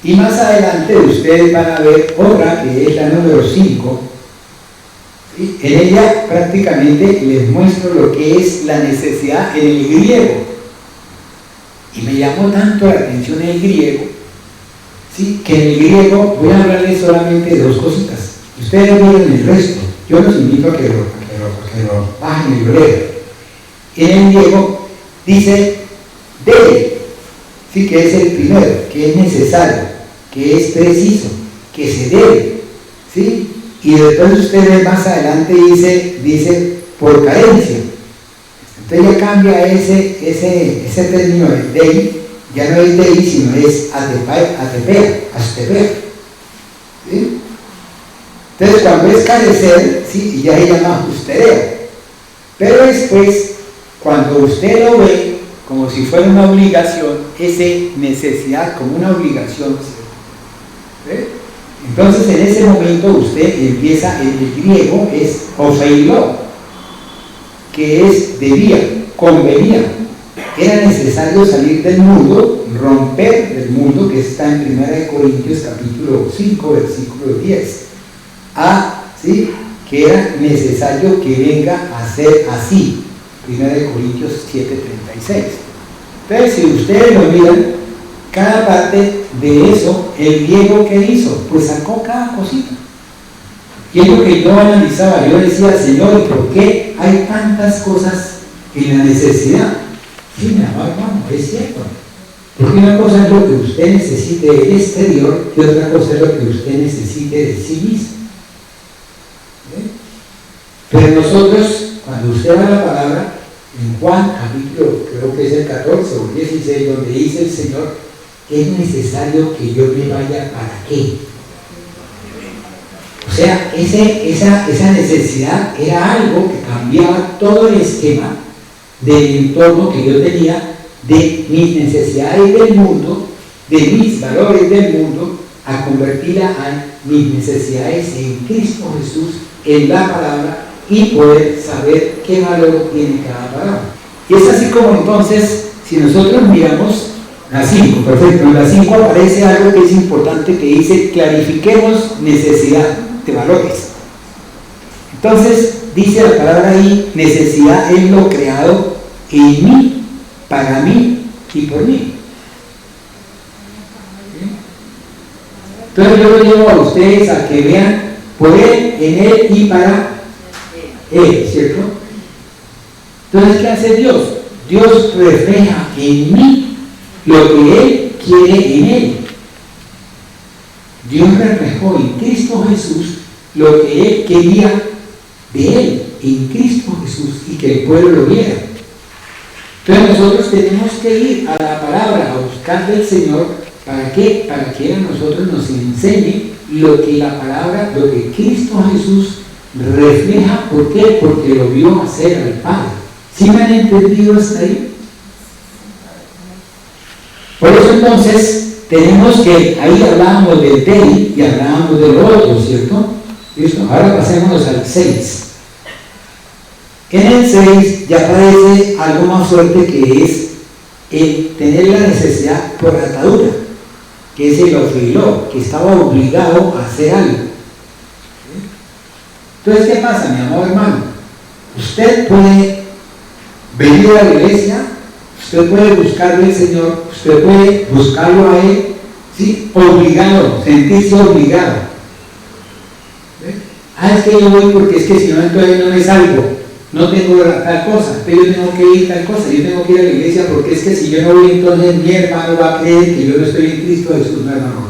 Y más adelante ustedes van a ver otra que es la número 5. ¿Sí? En ella prácticamente les muestro lo que es la necesidad en el griego. Y me llamó tanto la atención el griego, ¿sí?, que en el griego voy a hablarles solamente de 2 cositas. Ustedes miren el resto. Yo los invito a que lo bajen y lo lean. En el griego dice debe, sí, que es el primero, que es necesario, que es preciso, que se debe, ¿sí? Y después ustedes más adelante dice por carencia. Entonces ya cambia ese término de dei, ya no es dei, sino es atepea, ¿sí? Entonces cuando es carecer, ¿sí?, ya se llama justereo. Pero después, cuando usted lo ve como si fuera una obligación, ese necesidad como una obligación, ¿sí?, entonces en ese momento usted empieza, en el griego es ofeilo, que es debía, convenía. Era necesario salir del mundo, romper del mundo, que está en 1 Corintios capítulo 5, versículo 10. ¿Sí?, que era necesario que venga a ser así, 1 Corintios 7:36. Entonces, si ustedes lo miran, cada parte de eso, el griego que hizo, pues sacó cada cosita. Y es lo que yo analizaba, yo decía, Señor, ¿por qué hay tantas cosas en la necesidad? Sí, mi amado hermano, es cierto. Porque una cosa es lo que usted necesite del exterior y otra cosa es lo que usted necesite de sí mismo. Pero nosotros, cuando usted va a la palabra, en Juan capítulo, creo que es el 14 o 16, donde dice el Señor, es necesario que yo me vaya, ¿para qué? O sea, esa necesidad era algo que cambiaba todo el esquema del entorno que yo tenía, de mis necesidades del mundo, de mis valores del mundo, a convertirla a mis necesidades en Cristo Jesús, en la palabra, y poder saber qué valor tiene cada palabra. Y es así como entonces, si nosotros miramos la 5, perfecto, en la 5 aparece algo que es importante, que dice, clarifiquemos necesidad de valores. Entonces, dice la palabra ahí, necesidad es lo creado en mí, para mí y por mí. Entonces yo lo llevo a ustedes a que vean, por Él, en Él y para Él, ¿cierto? Entonces, ¿qué hace Dios? Dios refleja en mí lo que Él quiere en Él. Dios reflejó en Cristo Jesús lo que Él quería de Él, en Cristo Jesús, y que el pueblo lo viera. Entonces nosotros tenemos que ir a la palabra, a buscar del Señor. ¿Para qué? Para que Él a nosotros nos enseñe lo que la palabra, lo que Cristo Jesús refleja. ¿Por qué? Porque lo vio hacer al Padre. ¿Sí me han entendido hasta ahí? Por eso entonces tenemos que, ahí hablábamos del Teddy y hablábamos de lo otro, ¿cierto? ¿Listo? Ahora pasémonos al 6. En el 6 ya aparece algo más fuerte, que es el tener la necesidad por atadura, que es el ofiló, que estaba obligado a hacer algo. Entonces, ¿qué pasa, mi amado hermano? Usted puede venir a la iglesia, usted puede buscarle al Señor, usted puede buscarlo a Él, ¿sí? Obligado, sentirse obligado. Es que yo voy porque es que si no, entonces no me salgo. No tengo tal cosa, pero yo tengo que ir tal cosa, yo tengo que ir a la iglesia porque es que si yo no voy, entonces mi hermano va a creer que yo no estoy en Cristo Jesús. No, hermano,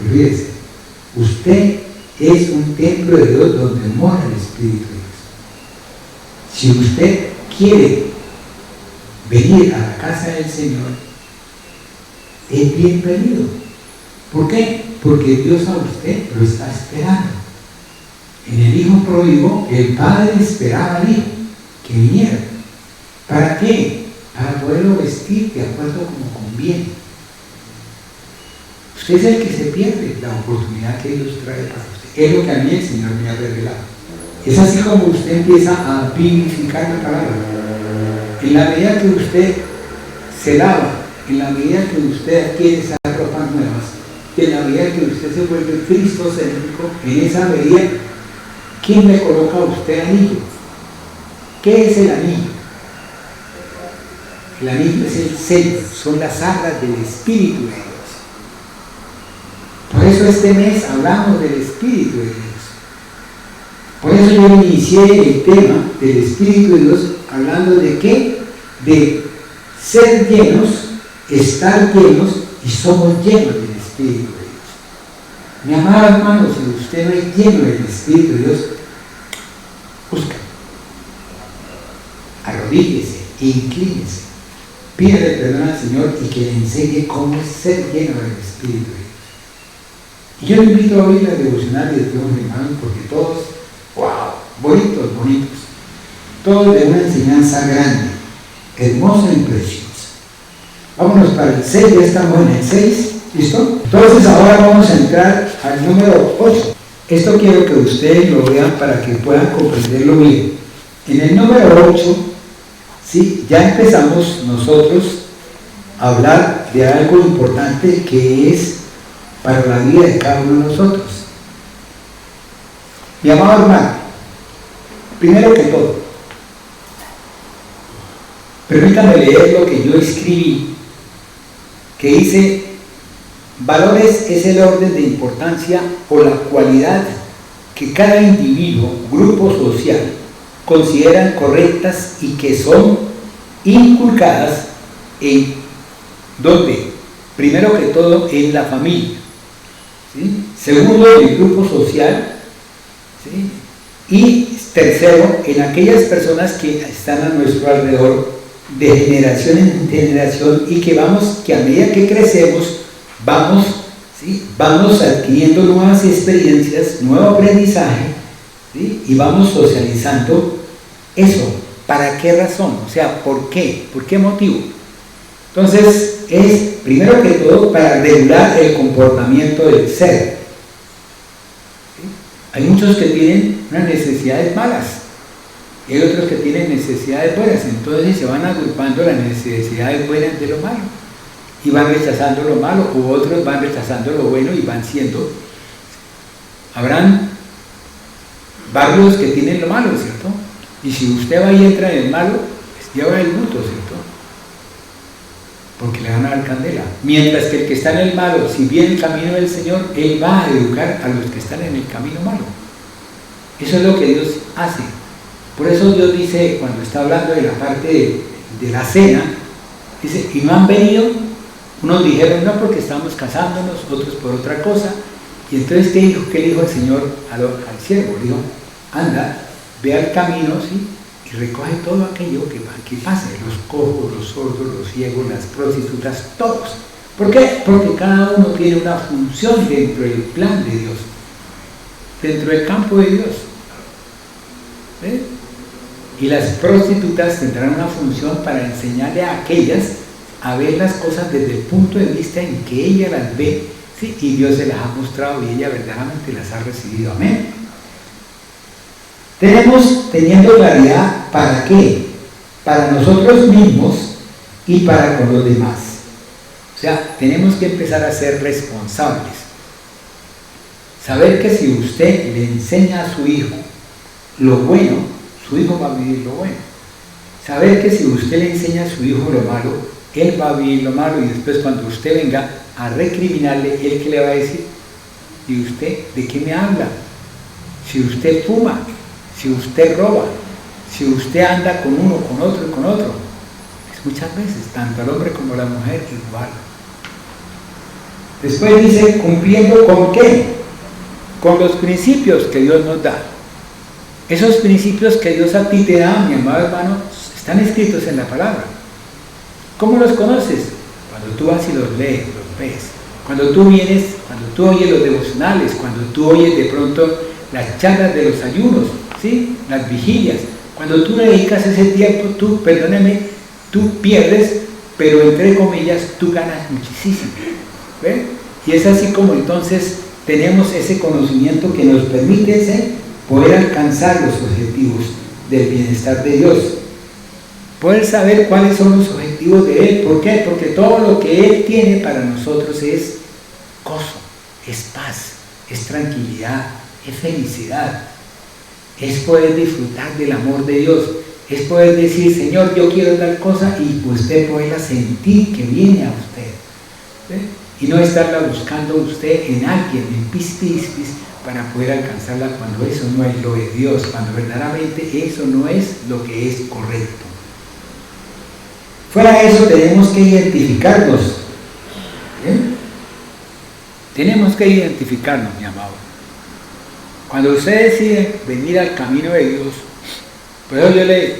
olvídese. Usted es un templo de Dios donde mora el Espíritu de Dios. Si usted quiere venir a la casa del Señor, es bienvenido. ¿Por qué? Porque Dios a usted lo está esperando. En el hijo pródigo, el padre esperaba al hijo que viniera. ¿Para qué? Para poderlo vestir de acuerdo como conviene. Usted es el que se pierde la oportunidad que Dios trae para usted. Es lo que a mí el Señor me ha revelado. Es así como usted empieza a vivificar la palabra. En la medida que usted se lava, en la medida que usted adquiere esas ropas nuevas, en la medida que usted se vuelve cristocéntrico, en esa medida, ¿quién le coloca a usted anillo? ¿Qué es el anillo? El anillo es el sello, son las arras del Espíritu de Dios. Por eso este mes hablamos del Espíritu de Dios. Por eso yo inicié el tema del Espíritu de Dios hablando de qué? De ser llenos, estar llenos, y somos llenos del Espíritu de Dios. Mi amado hermano, si usted no es lleno del Espíritu de Dios, busca, arrodíllese, inclínese, pídele perdón al Señor y que le enseñe cómo es ser lleno del Espíritu de Dios. Y yo le invito a oír las devocionales de Dios, hermanos, porque todos, wow, bonitos, todos de una enseñanza grande, hermosa y preciosa. Vámonos para el 6, ya estamos en el 6, ¿listo? Entonces ahora vamos a entrar al número 8. Esto quiero que ustedes lo vean para que puedan comprenderlo bien. En el número 8, ¿sí? Ya empezamos nosotros a hablar de algo importante que es para la vida de cada uno de nosotros. Mi amado hermano, primero que todo, permítame leer lo que yo escribí, que dice: valores es el orden de importancia o la cualidad que cada individuo, grupo social, consideran correctas y que son inculcadas en donde, primero que todo, en la familia, ¿sí? Segundo, en el grupo social, ¿sí? Y tercero, en aquellas personas que están a nuestro alrededor, de generación en generación, y que a medida que crecemos, vamos adquiriendo nuevas experiencias, nuevo aprendizaje, ¿sí? Y vamos socializando eso. ¿Para qué razón? O sea, ¿por qué? ¿Por qué motivo? Entonces, es primero que todo para regular el comportamiento del ser. ¿Sí? Hay muchos que tienen unas necesidades malas y hay otros que tienen necesidades buenas, entonces se van agrupando las necesidades buenas de lo malo y van rechazando lo malo, u otros van rechazando lo bueno y van siendo. Habrán barrios que tienen lo malo, ¿cierto? Y si usted va y entra en el malo, pues lleva el luto, ¿cierto? porque le van a dar candela. Mientras que el que está en el malo, si viene el camino del Señor, Él va a educar a los que están en el camino malo. Eso es lo que Dios hace. Por eso Dios dice, cuando está hablando de la parte de la cena, dice, y no han venido, unos dijeron no porque estamos casándonos, otros por otra cosa. Y entonces, ¿qué le dijo el Señor al siervo? Le dijo, anda, ve al camino, ¿sí? Y recoge todo aquello que pase, los cojos, los sordos, los ciegos, las prostitutas, todos. ¿Por qué? Porque cada uno tiene una función dentro del plan de Dios, dentro del campo de Dios. ¿Ves? Y las prostitutas tendrán una función para enseñarle a aquellas a ver las cosas desde el punto de vista en que ella las ve, ¿sí? Y Dios se las ha mostrado y ella verdaderamente las ha recibido. Amén. Teniendo claridad, ¿para qué? Para nosotros mismos y para con los demás. O sea, tenemos que empezar a ser responsables. Saber que si usted le enseña a su hijo lo bueno, su hijo va a vivir lo bueno. Saber que si usted le enseña a su hijo lo malo, él va a vivir lo malo, y después cuando usted venga a recriminarle, él que le va a decir, ¿y usted de qué me habla? Si usted fuma, si usted roba, si usted anda con uno, con otro y con otro. Es muchas veces, tanto al hombre como a la mujer, igual. Después dice, cumpliendo con qué? Con los principios que Dios nos da. Esos principios que Dios a ti te da, mi amado hermano, están escritos en la palabra. ¿Cómo los conoces? Cuando tú vas y los lees, los ves. Cuando tú vienes, cuando tú oyes los devocionales, cuando tú oyes de pronto las charlas de los ayunos, ¿sí? Las vigilias. Cuando tú le dedicas ese tiempo, tú, perdóneme, tú pierdes, pero entre comillas, tú ganas muchísimo. ¿Ve? Y es así como entonces tenemos ese conocimiento que nos permite poder alcanzar los objetivos del bienestar de Dios. Poder saber cuáles son los objetivos de Él. ¿Por qué? Porque todo lo que Él tiene para nosotros es gozo, es paz, es tranquilidad, es felicidad. Es poder disfrutar del amor de Dios. Es poder decir, Señor, yo quiero tal cosa, y usted poderla sentir que viene a usted. ¿Ve? Y no estarla buscando usted en alguien, en pispis, para poder alcanzarla cuando eso no es lo de Dios, cuando verdaderamente eso no es lo que es correcto. Fuera de eso tenemos que identificarnos. ¿Bien? Tenemos que identificarnos, mi amado. Cuando usted decide venir al camino de Dios, por eso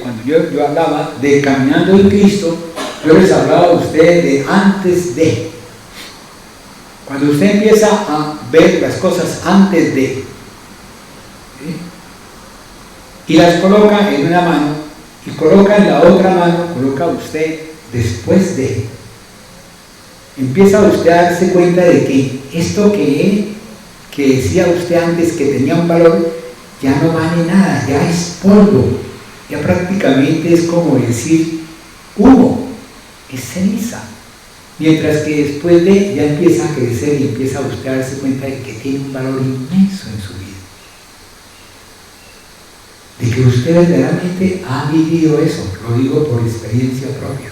cuando yo hablaba de caminando en Cristo, yo les hablaba a ustedes de antes de. Cuando usted empieza a ver las cosas antes de, ¿sí? Y las coloca en una mano, y coloca en la otra mano, coloca usted después de. Empieza usted a darse cuenta de que esto que decía usted antes que tenía un valor, ya no vale nada, ya es polvo, ya prácticamente es como decir humo, es ceniza. Mientras que después de ya empieza a crecer y empieza usted a darse cuenta de que tiene un valor inmenso en su vida. De que usted verdaderamente ha vivido eso, lo digo por experiencia propia.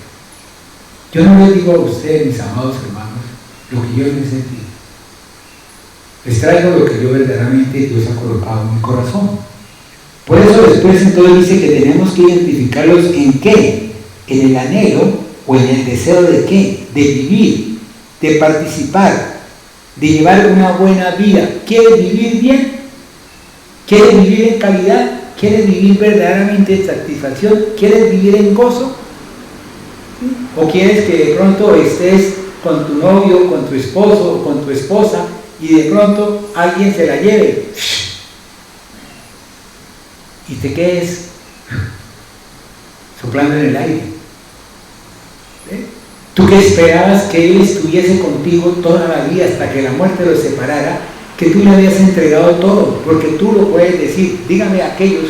Yo no les digo a ustedes, mis amados hermanos, lo que yo no he sentido. Les traigo lo que yo verdaderamente Dios ha colocado en mi corazón. Por eso después entonces dice que tenemos que identificarlos en qué, en el anhelo o en el deseo de qué, de vivir, de participar, de llevar una buena vida. ¿Quieres vivir bien? ¿Quieres vivir en calidad? ¿Quieres vivir verdaderamente en satisfacción? ¿Quieres vivir en gozo? ¿O quieres que de pronto estés con tu novio, con tu esposo o con tu esposa y de pronto alguien se la lleve y te quedes soplando en el aire? Tú que esperabas que Él estuviese contigo toda la vida hasta que la muerte los separara, que tú le habías entregado todo, porque tú lo puedes decir. Dígame aquellos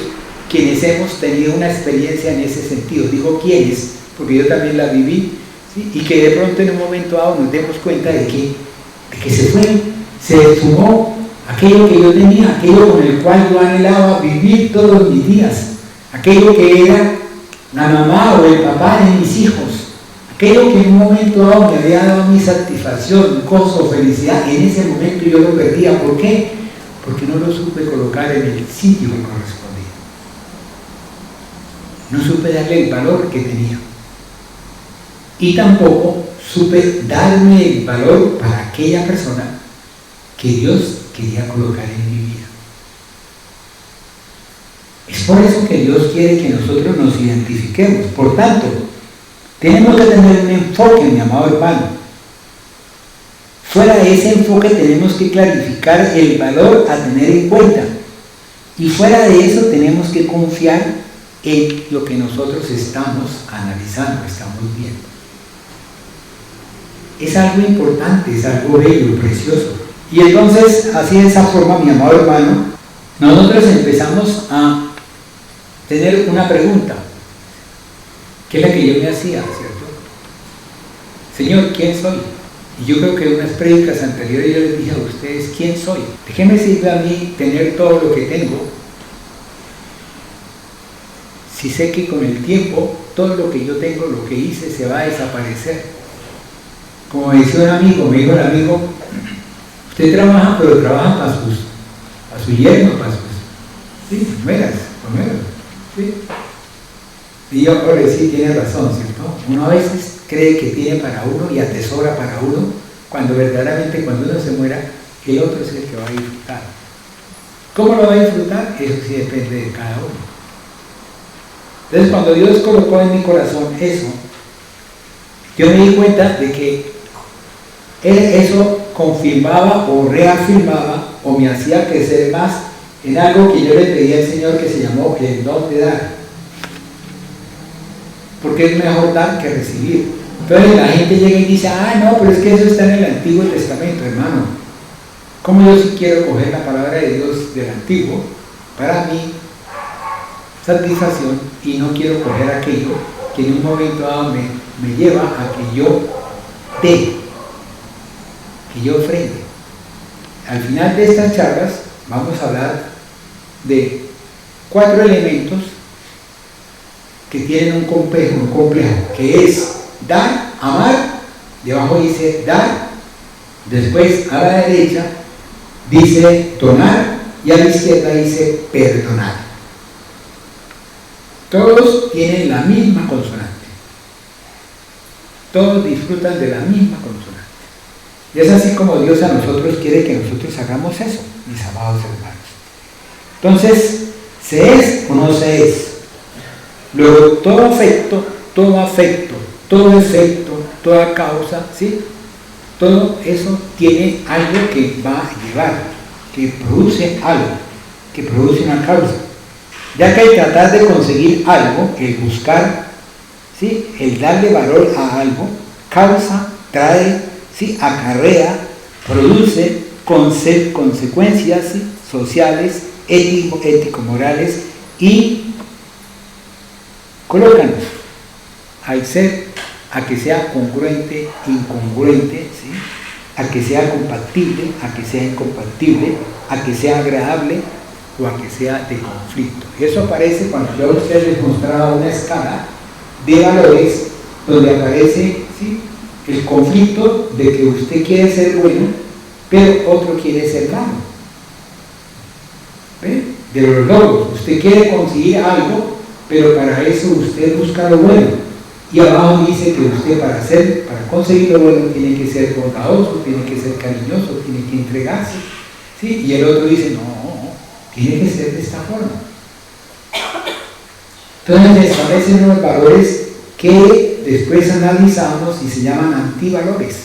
quienes hemos tenido una experiencia en ese sentido. Digo quiénes, porque yo también la viví, ¿sí? Y que de pronto en un momento dado nos demos cuenta de que se fue, se sumó aquello que yo tenía, aquello con el cual yo anhelaba vivir todos mis días, aquello que era la mamá o el papá de mis hijos, Aquello que en un momento dado me había dado mi satisfacción, gozo, felicidad, en ese momento yo lo perdía. ¿Por qué? Porque no lo supe colocar en el sitio que correspondía. No supe darle el valor que tenía. Y tampoco supe darme el valor para aquella persona que Dios quería colocar en mi vida. Es por eso que Dios quiere que nosotros nos identifiquemos. Por tanto, tenemos que tener un enfoque, mi amado hermano. Fuera de ese enfoque tenemos que clarificar el valor a tener en cuenta. Y fuera de eso tenemos que confiar en lo que nosotros estamos analizando, estamos viendo. Es algo importante, es algo bello, precioso. Y entonces, así de esa forma, mi amado hermano, nosotros empezamos a tener una pregunta, que es la que yo me hacía, ¿cierto? Señor, ¿quién soy? Y yo creo que en unas prédicas anteriores yo les dije a ustedes, ¿quién soy? ¿De qué me sirve a mí tener todo lo que tengo si sé que con el tiempo todo lo que yo tengo, lo que hice, se va a desaparecer? Como decía un amigo, me dijo el amigo, usted trabaja, pero trabaja para su yerno, para sus nueras, ¿sí? Y yo, sí, tiene razón, ¿cierto? Uno a veces cree que tiene para uno y atesora para uno, cuando verdaderamente cuando uno se muera, el otro es el que va a disfrutar. ¿Cómo lo va a disfrutar? Eso sí depende de cada uno. Entonces, cuando Dios colocó en mi corazón eso, yo me di cuenta de que eso confirmaba o reafirmaba o me hacía crecer más en algo que yo le pedí al Señor, que se llamó el don de dar. Porque es mejor dar que recibir. Entonces la gente llega y dice, no, pero es que eso está en el Antiguo Testamento, hermano. ¿Cómo yo sí quiero coger la palabra de Dios del Antiguo para mi satisfacción y no quiero coger aquello que en un momento dado me lleva a que yo dé, que yo ofrende? Al final de estas charlas vamos a hablar de 4 elementos que tienen un complejo, que es dar, amar. Debajo dice dar, después a la derecha dice donar y a la izquierda dice perdonar. Todos tienen la misma consonante, todos disfrutan de la misma consonante. Y es así como Dios a nosotros quiere que nosotros hagamos eso, mis amados hermanos. Entonces, ¿se es o no se es? Luego, todo afecto, toda efecto, toda causa, ¿sí? Todo eso tiene algo que va a llevar, que produce algo, que produce una causa. Ya que al tratar de conseguir algo, el buscar, ¿sí? El darle valor a algo, causa, trae, ¿sí? Acarrea, produce consecuencias, ¿sí? Sociales, ético-morales y colócanos al ser a que sea congruente, incongruente, ¿sí? A que sea compatible, a que sea incompatible, a que sea agradable o a que sea de conflicto. Eso aparece cuando yo a ustedes les mostraba una escala de valores donde aparece, ¿sí? El conflicto de que usted quiere ser bueno, pero otro quiere ser malo. ¿Ven? De los logros, usted quiere conseguir algo, pero para eso usted busca lo bueno. Y abajo dice que usted para conseguir lo bueno tiene que ser bondadoso, tiene que ser cariñoso, tiene que entregarse, ¿sí? Y el otro dice, no, tiene que ser de esta forma. Entonces establecen unos valores que después analizamos y se llaman antivalores.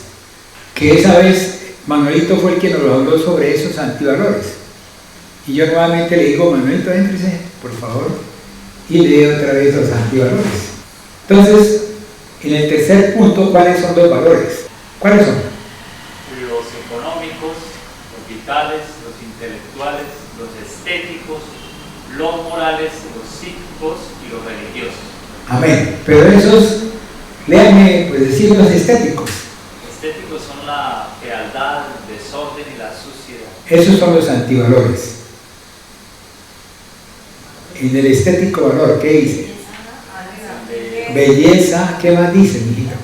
Que esa vez Manuelito fue el que nos habló sobre esos antivalores. Y yo nuevamente le digo, Manuelito, éntrese, por favor, y lee otra vez los antivalores. Entonces, en el tercer punto, ¿cuáles son los valores? ¿Cuáles son? Los económicos, los vitales, los intelectuales, los estéticos, los morales, los psíquicos y los religiosos. Amén. Pero esos, léanme, pues decir los estéticos. Estéticos son la fealdad, el desorden y la suciedad. Esos son los antivalores. En el estético valor, ¿qué dice? Belleza, ¿qué más dice, mijito?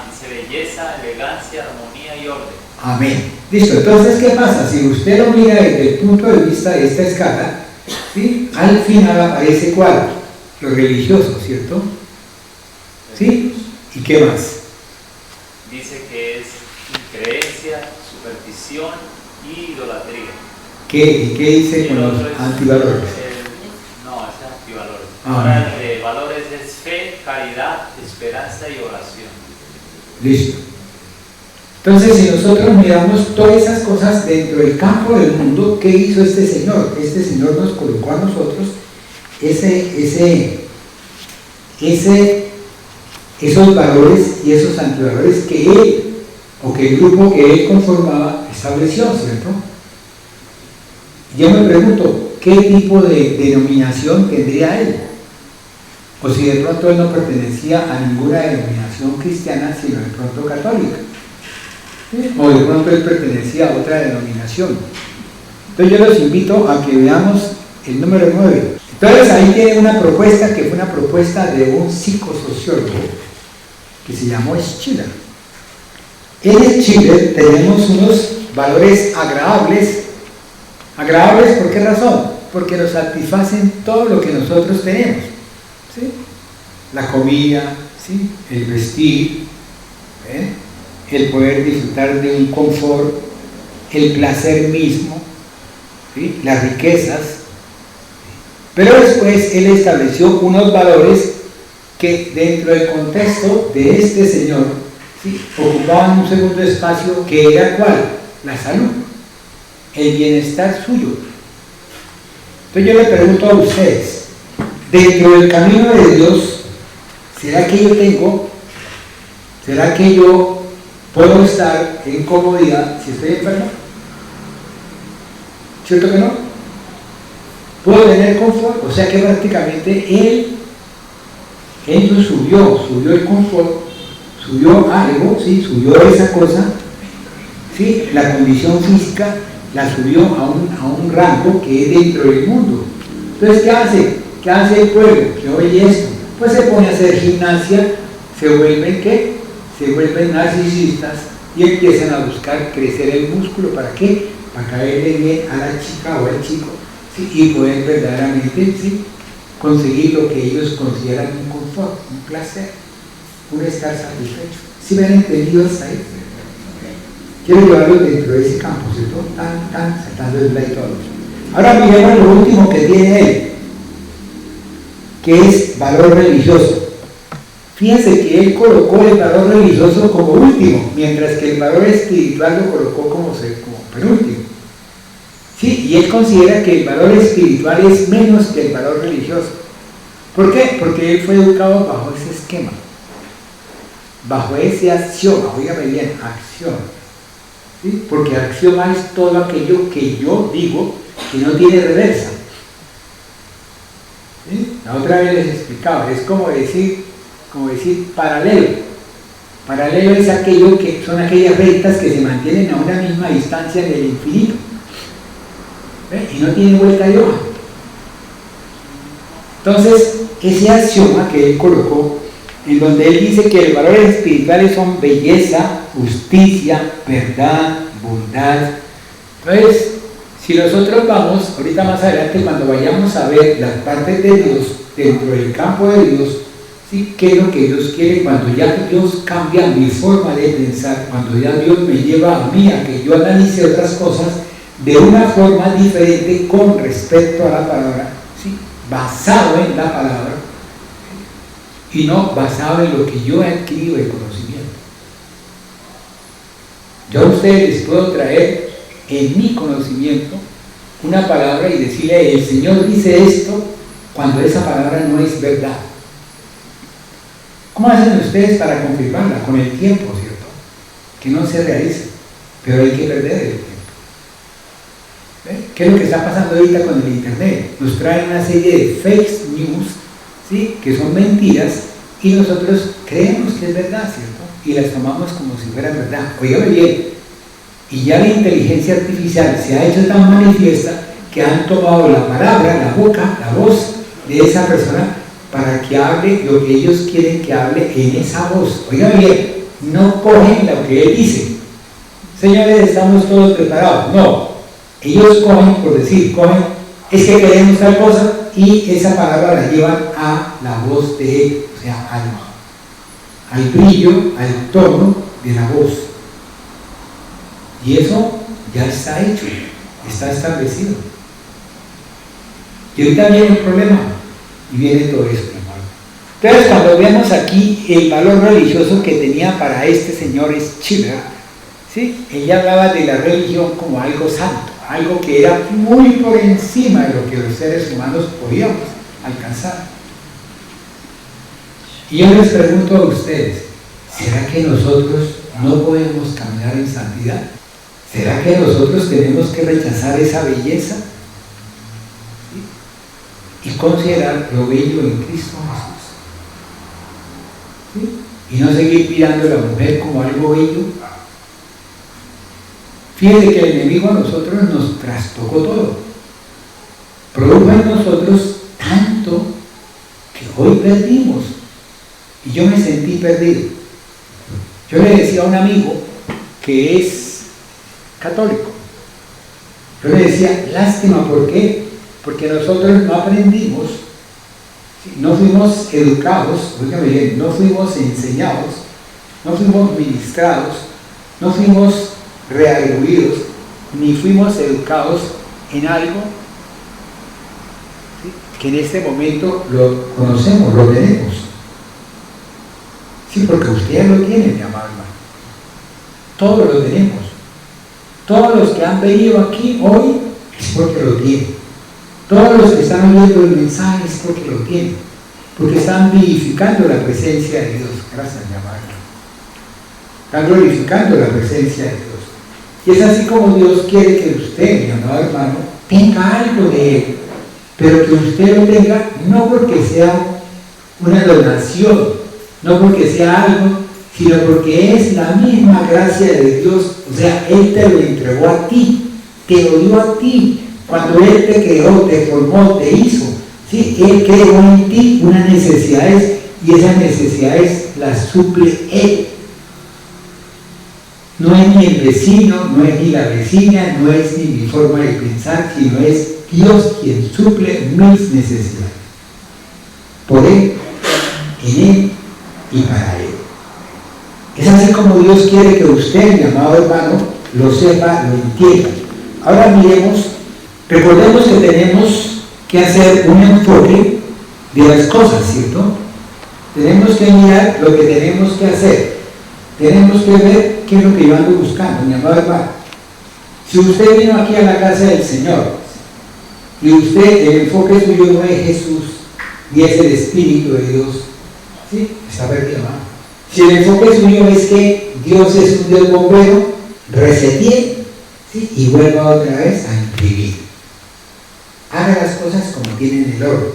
Dice belleza, elegancia, armonía y orden. Amén. Listo, entonces, ¿qué pasa? Si usted lo mira desde el punto de vista de esta escala, ¿sí? Al final aparece ¿cuál? Lo religioso, ¿cierto? ¿Sí? ¿Y qué más? Dice que es increencia, superstición y idolatría. ¿Y qué dice Y con el los otro es antivalores? no, es antivalores. Ah, Ahora el de valores es fe, caridad, esperanza y oración. Listo. Entonces, si nosotros miramos todas esas cosas dentro del campo del mundo, ¿qué hizo este Señor? Este Señor nos colocó a nosotros esos valores y esos antivalores que Él, o que el grupo que Él conformaba, estableció, ¿cierto? Yo me pregunto, ¿qué tipo de denominación tendría Él? O si de pronto Él no pertenecía a ninguna denominación cristiana, sino de pronto católica. ¿Sí? O de pronto Él pertenecía a otra denominación. Entonces yo los invito a que veamos el número 9. Entonces ahí tiene una propuesta que fue una propuesta de un psicosociólogo que se llamó Schiller. En Schiller tenemos unos valores agradables. ¿Agradables por qué razón? Porque nos satisfacen todo lo que nosotros tenemos. ¿Sí? La comida, ¿sí? El vestir, el poder disfrutar de un confort, el placer mismo, ¿sí? Las riquezas. Pero después Él estableció unos valores que dentro del contexto de este Señor, ¿sí? Ocupaban un segundo espacio que era ¿cuál? La salud, el bienestar suyo. Entonces yo le pregunto a ustedes, dentro del camino de Dios, ¿será que yo puedo estar en comodidad si estoy enfermo? ¿Cierto que no? ¿Puedo tener confort? O sea que prácticamente Él nos subió el confort, subió algo, ¿sí? Subió esa cosa, ¿sí? La condición física la subió a un rango que es dentro del mundo. Entonces, ¿qué hace? ¿Qué hace el pueblo que oye esto? Pues se pone a hacer gimnasia, se vuelven ¿qué? Se vuelven narcisistas y empiezan a buscar crecer el músculo. ¿Para qué? Para caerle bien a la chica o al chico, ¿sí? Y poder verdaderamente, ¿sí? Conseguir lo que ellos consideran un confort, un placer, un estar satisfecho. ¿Sí me han entendido hasta ahí? Quiero llevarlo dentro de ese campo, ¿cierto? Saltando el slide todo. Ahora miremos lo último que tiene Él, que es valor religioso. Fíjense que Él colocó el valor religioso como último, mientras que el valor espiritual lo colocó como penúltimo. Sí, y Él considera que el valor espiritual es menos que el valor religioso. ¿Por qué? Porque Él fue educado bajo ese esquema, bajo ese axioma, oígame bien, axioma. ¿Sí? Porque axioma es todo aquello que yo digo que no tiene reversa. ¿Sí? La otra vez les explicaba, es como decir paralelo. Paralelo es aquello que son aquellas rectas que se mantienen a una misma distancia en el infinito. Y no tiene vuelta de hoja. Entonces, ese axioma que Él colocó, en donde Él dice que los valores espirituales son belleza, justicia, verdad, bondad. Entonces, si nosotros vamos, ahorita más adelante, cuando vayamos a ver las partes de Dios dentro del campo de Dios, ¿sí? ¿Qué es lo que Dios quiere? Cuando ya Dios cambia mi forma de pensar, cuando ya Dios me lleva a mí a que yo analice otras cosas de una forma diferente con respecto a la palabra, ¿sí? Basado en la palabra y no basado en lo que yo he adquirido de conocimiento. Yo a ustedes les puedo traer en mi conocimiento una palabra y decirle, el Señor dice esto, cuando esa palabra no es verdad. ¿Cómo hacen ustedes para confirmarla? Con el tiempo, ¿cierto? Que no se realiza, pero hay que perder el tiempo. ¿Qué es lo que está pasando ahorita con el internet? Nos traen una serie de fake news, ¿sí? Que son mentiras y nosotros creemos que es verdad, ¿cierto? Y las tomamos como si fuera verdad. Óigame bien, y ya la inteligencia artificial se ha hecho tan manifiesta que han tomado la palabra, la boca, la voz de esa persona para que hable lo que ellos quieren que hable en esa voz. Óigame bien, no cogen lo que Él dice. Señores, estamos todos preparados. No, ellos cogen, por decir, es que queremos tal cosa, y esa palabra la llevan a la voz de Él, o sea, al brillo, al tono de la voz. Y eso ya está hecho, está establecido. Y ahorita viene el problema, y viene todo eso, mi hermano. Entonces, cuando vemos aquí el valor religioso que tenía para este señor Schiller, ¿sí? Ella hablaba de la religión como algo santo, algo que era muy por encima de lo que los seres humanos podíamos alcanzar. Y yo les pregunto a ustedes, ¿será que nosotros no podemos caminar en santidad? ¿Será que nosotros tenemos que rechazar esa belleza? ¿Sí? Y considerar lo bello en Cristo Jesús. ¿Sí? Y no seguir mirando a la mujer como algo bello. Fíjense que el enemigo a nosotros nos trastocó todo. Produjo en nosotros tanto que hoy perdimos. Y yo me sentí perdido. Yo le decía a un amigo que es católico. Yo le decía, lástima, ¿por qué? Porque nosotros no aprendimos, no fuimos educados, oígame bien, no fuimos enseñados, no fuimos ministrados, no fuimos redarguidos, ni fuimos educados en algo, ¿sí?, que en este momento lo conocemos, lo tenemos. Sí, porque usted ya lo tiene, mi amado hermano. Todo lo tenemos. Todos los que han venido aquí hoy es porque lo tienen. Todos los que están oyendo el mensaje es porque lo tienen. Porque están vivificando la presencia de Dios. Gracias, mi amado. Están glorificando la presencia de Dios. Y es así como Dios quiere que usted, mi amado hermano, tenga algo de Él. Pero que usted lo tenga no porque sea una donación, no porque sea algo, sino porque es la misma gracia de Dios. O sea, Él te lo entregó a ti, te lo dio a ti. Cuando Él te creó, te formó, te hizo, ¿sí? Él creó en ti unas necesidades y esas necesidades las suple Él. No es ni el vecino, no es ni la vecina, no es ni mi forma de pensar, sino es Dios quien suple mis necesidades. Por Él, en Él y para Él. Es así como Dios quiere que usted, mi amado hermano, lo sepa, lo entienda. Ahora miremos, recordemos que tenemos que hacer un enfoque de las cosas, ¿cierto? Tenemos que mirar lo que tenemos que hacer. Tenemos que ver qué es lo que yo ando buscando, mi amado hermano. Si usted vino aquí a la casa del Señor y usted, el enfoque suyo no es Jesús, ni es el Espíritu de Dios, ¿sí? Está perdido, ¿no? Si el enfoque suyo es que Dios es un Dios bombero, resetee, ¿sí?, y vuelva otra vez a imprimir. Haga las cosas como tienen el orden.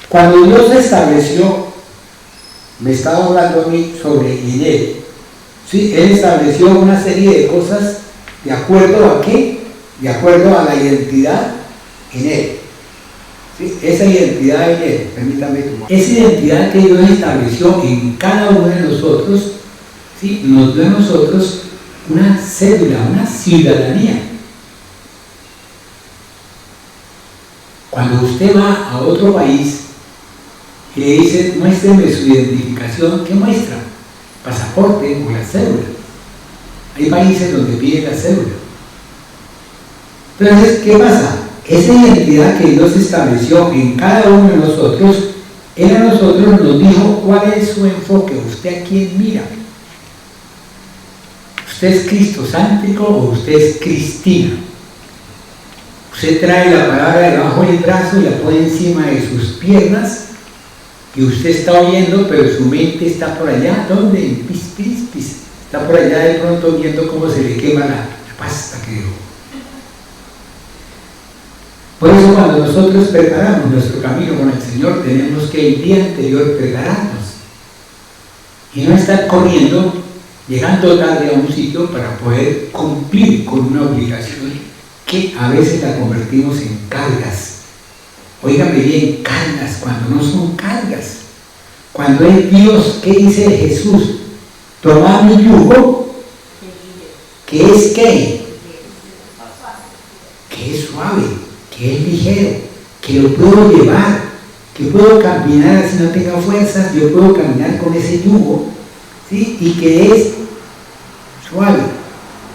Cuando Dios estableció, me estaba hablando a mí sobre en Él, ¿sí? Él estableció una serie de cosas de acuerdo a qué, de acuerdo a la identidad en Él. ¿Sí? Esa identidad en Él, permítame tomar. Esa identidad que Dios estableció en cada uno de nosotros, ¿sí?, nos dio a nosotros una cédula, una ciudadanía. Cuando usted va a otro país y le dice, muéstreme su identificación, ¿qué muestra? Pasaporte o la cédula. Hay países donde piden la cédula. Entonces, ¿qué pasa? Esa identidad que Dios estableció en cada uno de nosotros, Él a nosotros nos dijo cuál es su enfoque. ¿Usted a quién mira? ¿Usted es cristocéntrico o usted es cristina? Usted trae la palabra debajo del brazo y la pone encima de sus piernas y usted está oyendo, pero su mente está por allá. ¿Dónde? En pis, pis, pis. Está por allá de pronto viendo cómo se le quema la pasta que dejó. Por eso cuando nosotros preparamos nuestro camino con el Señor, tenemos que el día anterior prepararnos y no estar corriendo, llegando tarde a un sitio para poder cumplir con una obligación que a veces la convertimos en cargas. Óigame bien, cargas, cuando no son cargas. Cuando es Dios, ¿qué dice Jesús? tomad mi yugo, que es qué, que es suave, que es ligero, que lo puedo llevar, que puedo caminar si no tengo fuerzas, yo puedo caminar con ese yugo, ¿sí? Y que es suave.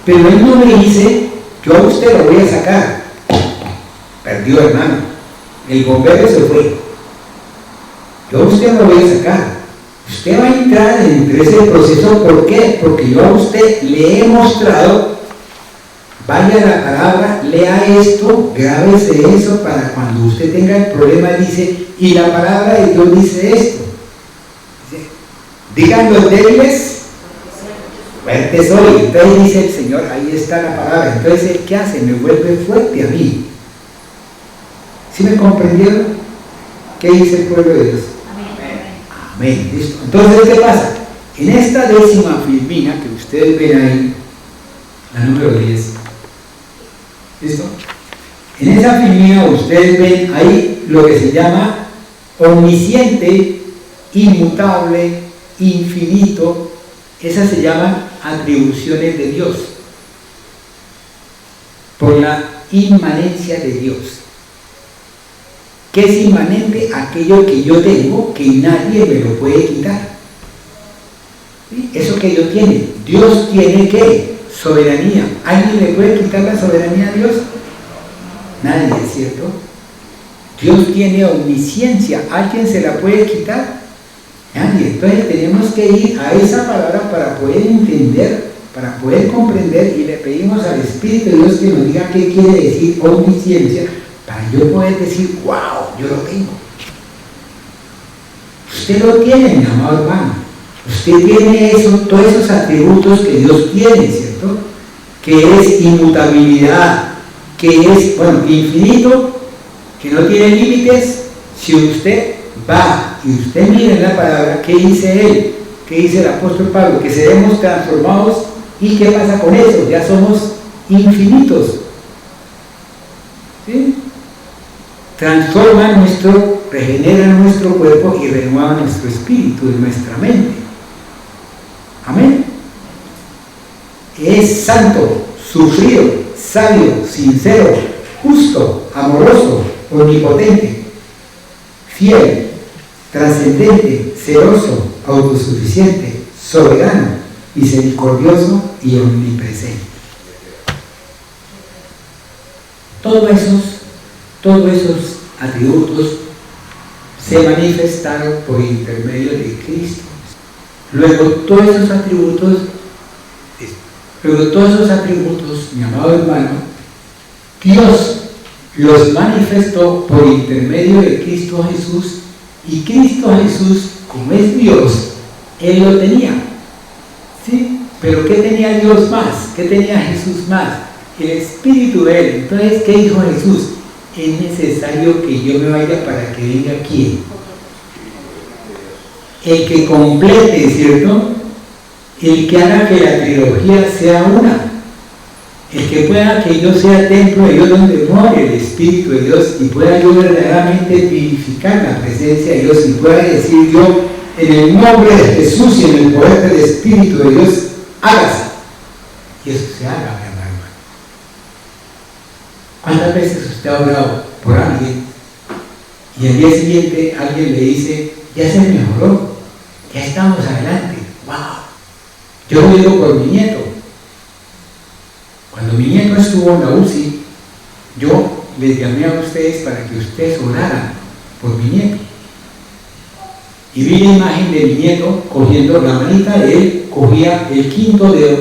Pero él no me dice, yo a usted lo voy a sacar. Perdió, hermano. El bombero se fue. Yo a usted lo voy a sacar. Usted va a entrar en ese proceso. ¿Por qué? Porque yo a usted le he mostrado, vaya a la palabra, lea esto, grábese eso para cuando usted tenga el problema, dice, y la palabra de Dios dice esto. Dice, digan los débiles, fuerte soy. Entonces dice el Señor, ahí está la palabra. Entonces, ¿qué hace? Me vuelve fuerte a mí. ¿Sí me comprendieron? ¿Qué dice el pueblo de Dios? Amén. ¿Listo? Entonces, ¿qué pasa? En esta 10ª filmina que ustedes ven ahí, la número 10, ¿listo? En esa filmina ustedes ven ahí lo que se llama omnisciente, inmutable, infinito. Esas se llaman atribuciones de Dios, por la inmanencia de Dios. ¿Qué es inmanente? Aquello que yo tengo, que nadie me lo puede quitar. ¿Sí? Eso que yo tiene. Dios tiene ¿qué? Soberanía. ¿Alguien le puede quitar la soberanía a Dios? Nadie, ¿cierto? Dios tiene omnisciencia. ¿Alguien se la puede quitar? Nadie. Entonces tenemos que ir a esa palabra para poder entender, para poder comprender, y le pedimos al Espíritu de Dios que nos diga qué quiere decir omnisciencia, para yo poder decir, wow, yo lo tengo. Usted lo tiene, mi amado hermano. Usted tiene eso, todos esos atributos que Dios tiene, ¿cierto? Que es inmutabilidad, que es, bueno, infinito, que no tiene límites. Si usted va y usted mira en la palabra, ¿qué dice él? ¿Qué dice el apóstol Pablo? Que seremos transformados. ¿Y qué pasa con eso? Ya somos infinitos. ¿Sí? Transforma regenera nuestro cuerpo y renueva nuestro espíritu y nuestra mente. Amén. Es santo, sufrido, sabio, sincero, justo, amoroso, omnipotente, fiel, trascendente, celoso, autosuficiente, soberano, misericordioso y omnipresente. Todos esos atributos se manifestaron por intermedio de Cristo. Luego todos esos atributos, mi amado hermano, Dios los manifestó por intermedio de Cristo Jesús, y Cristo Jesús, como es Dios, Él lo tenía. ¿Sí? Pero ¿qué tenía Dios más? ¿Qué tenía Jesús más? El Espíritu de Él. Entonces, ¿qué dijo Jesús? Es necesario que yo me vaya para que venga ¿quién? El que complete, ¿cierto? El que haga que la trilogía sea una. El que pueda que yo sea templo de Dios donde more el Espíritu de Dios, y pueda yo verdaderamente vivificar la presencia de Dios, y pueda decir yo, en el nombre de Jesús y en el poder del Espíritu de Dios, hágase. Y eso se haga, mi hermano. ¿Cuántas veces usted ha orado por alguien y al día siguiente alguien le dice, ya se mejoró, ya estamos adelante? ¡Wow! Yo lo digo por mi nieto. Cuando mi nieto estuvo en la UCI, yo les llamé a ustedes para que ustedes oraran por mi nieto. Y vi la imagen de mi nieto cogiendo la manita de él, cogía el quinto dedo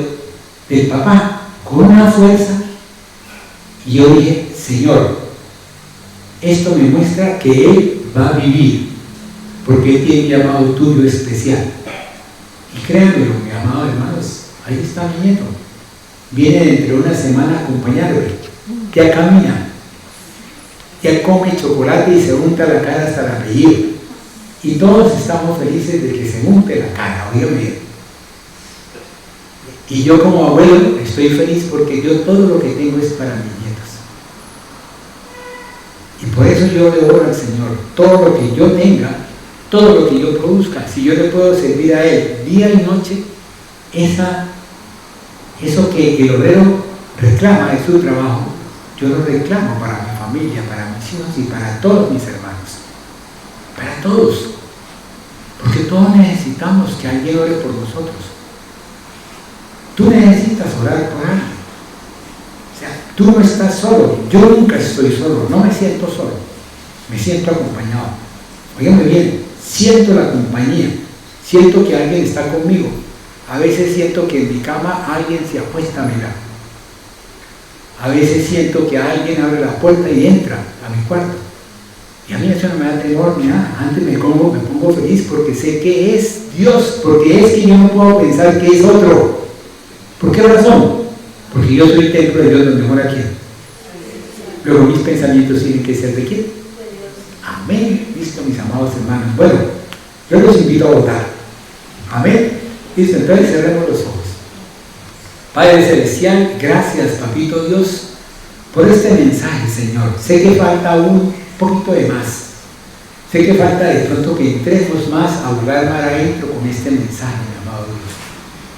del papá con una fuerza. Y yo dije, Señor, esto me muestra que él va a vivir, porque él tiene un llamado tuyo especial. Y créanmelo, mis amados hermanos, ahí está mi nieto. Viene dentro de una semana a acompañarme. Ya camina, ya come chocolate y se unta la cara hasta el apellido. Y todos estamos felices de que se unte la cara, oígame. Y yo como abuelo estoy feliz porque yo todo lo que tengo es para mis nietos. Y por eso yo le oro al Señor, todo lo que yo tenga, todo lo que yo produzca, si yo le puedo servir a Él día y noche, eso que el obrero reclama de su trabajo, yo lo reclamo para mi familia, para mis hijos y para todos mis hermanos. Para todos. Porque todos necesitamos que alguien ore por nosotros. Tú necesitas orar por alguien. O sea, tú no estás solo. Yo nunca estoy solo. No me siento solo. Me siento acompañado. Óigame bien, siento la compañía. Siento que alguien está conmigo. A veces siento que en mi cama alguien se acuesta a mirar. A veces siento que alguien abre la puerta y entra a mi cuarto. Y a mí eso no me da temor ni nada. Antes me pongo feliz porque sé que es Dios. Porque es que yo no puedo pensar que es otro. ¿Por qué razón? Porque yo soy templo de Dios donde mora quién. Luego mis pensamientos tienen que ser de quién. Amén. Listo, mis amados hermanos. Bueno, yo los invito a votar. Amén. Listo, entonces cerremos los ojos. Padre Celestial, gracias, Papito Dios, por este mensaje, Señor. Sé que falta un poquito de más. Sé que falta de pronto que entremos más a jugar mar adentro con este mensaje, mi amado Dios.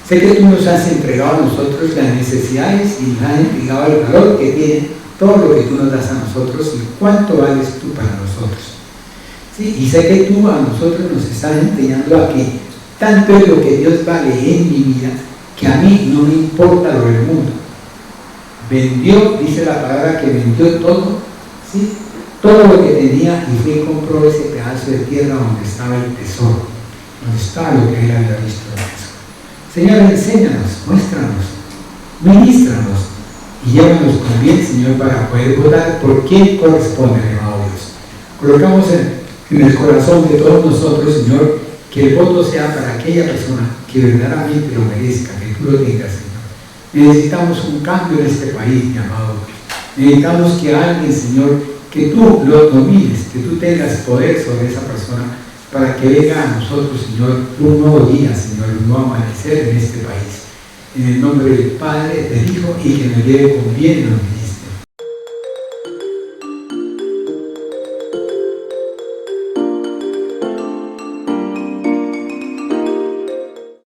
Sé que tú nos has entregado a nosotros las necesidades y nos has entregado el valor que tiene todo lo que tú nos das a nosotros y cuánto vales tú para nosotros. ¿Sí? Y sé que tú a nosotros nos estás enseñando a que tanto es lo que Dios vale en mi vida, que a mí no me importa lo del mundo. Vendió, dice la palabra, que vendió todo, ¿sí? Todo lo que tenía y fue y compró ese pedazo de tierra donde estaba el tesoro, donde estaba lo que él había visto de eso. Señor, enséñanos, muéstranos, ministranos y llévanos con bien, Señor, para poder votar por quién corresponde, amado Dios. Colocamos en el corazón de todos nosotros, Señor, que el voto sea para aquella persona que verdaderamente lo merezca, que tú lo tengas, Señor. Necesitamos un cambio en este país, mi amado. Necesitamos que alguien, Señor, que tú lo domines, que tú tengas poder sobre esa persona para que venga a nosotros, Señor, un nuevo día, Señor, un nuevo amanecer en este país. En el nombre del Padre, del Hijo y que nos lleve con bien en los días.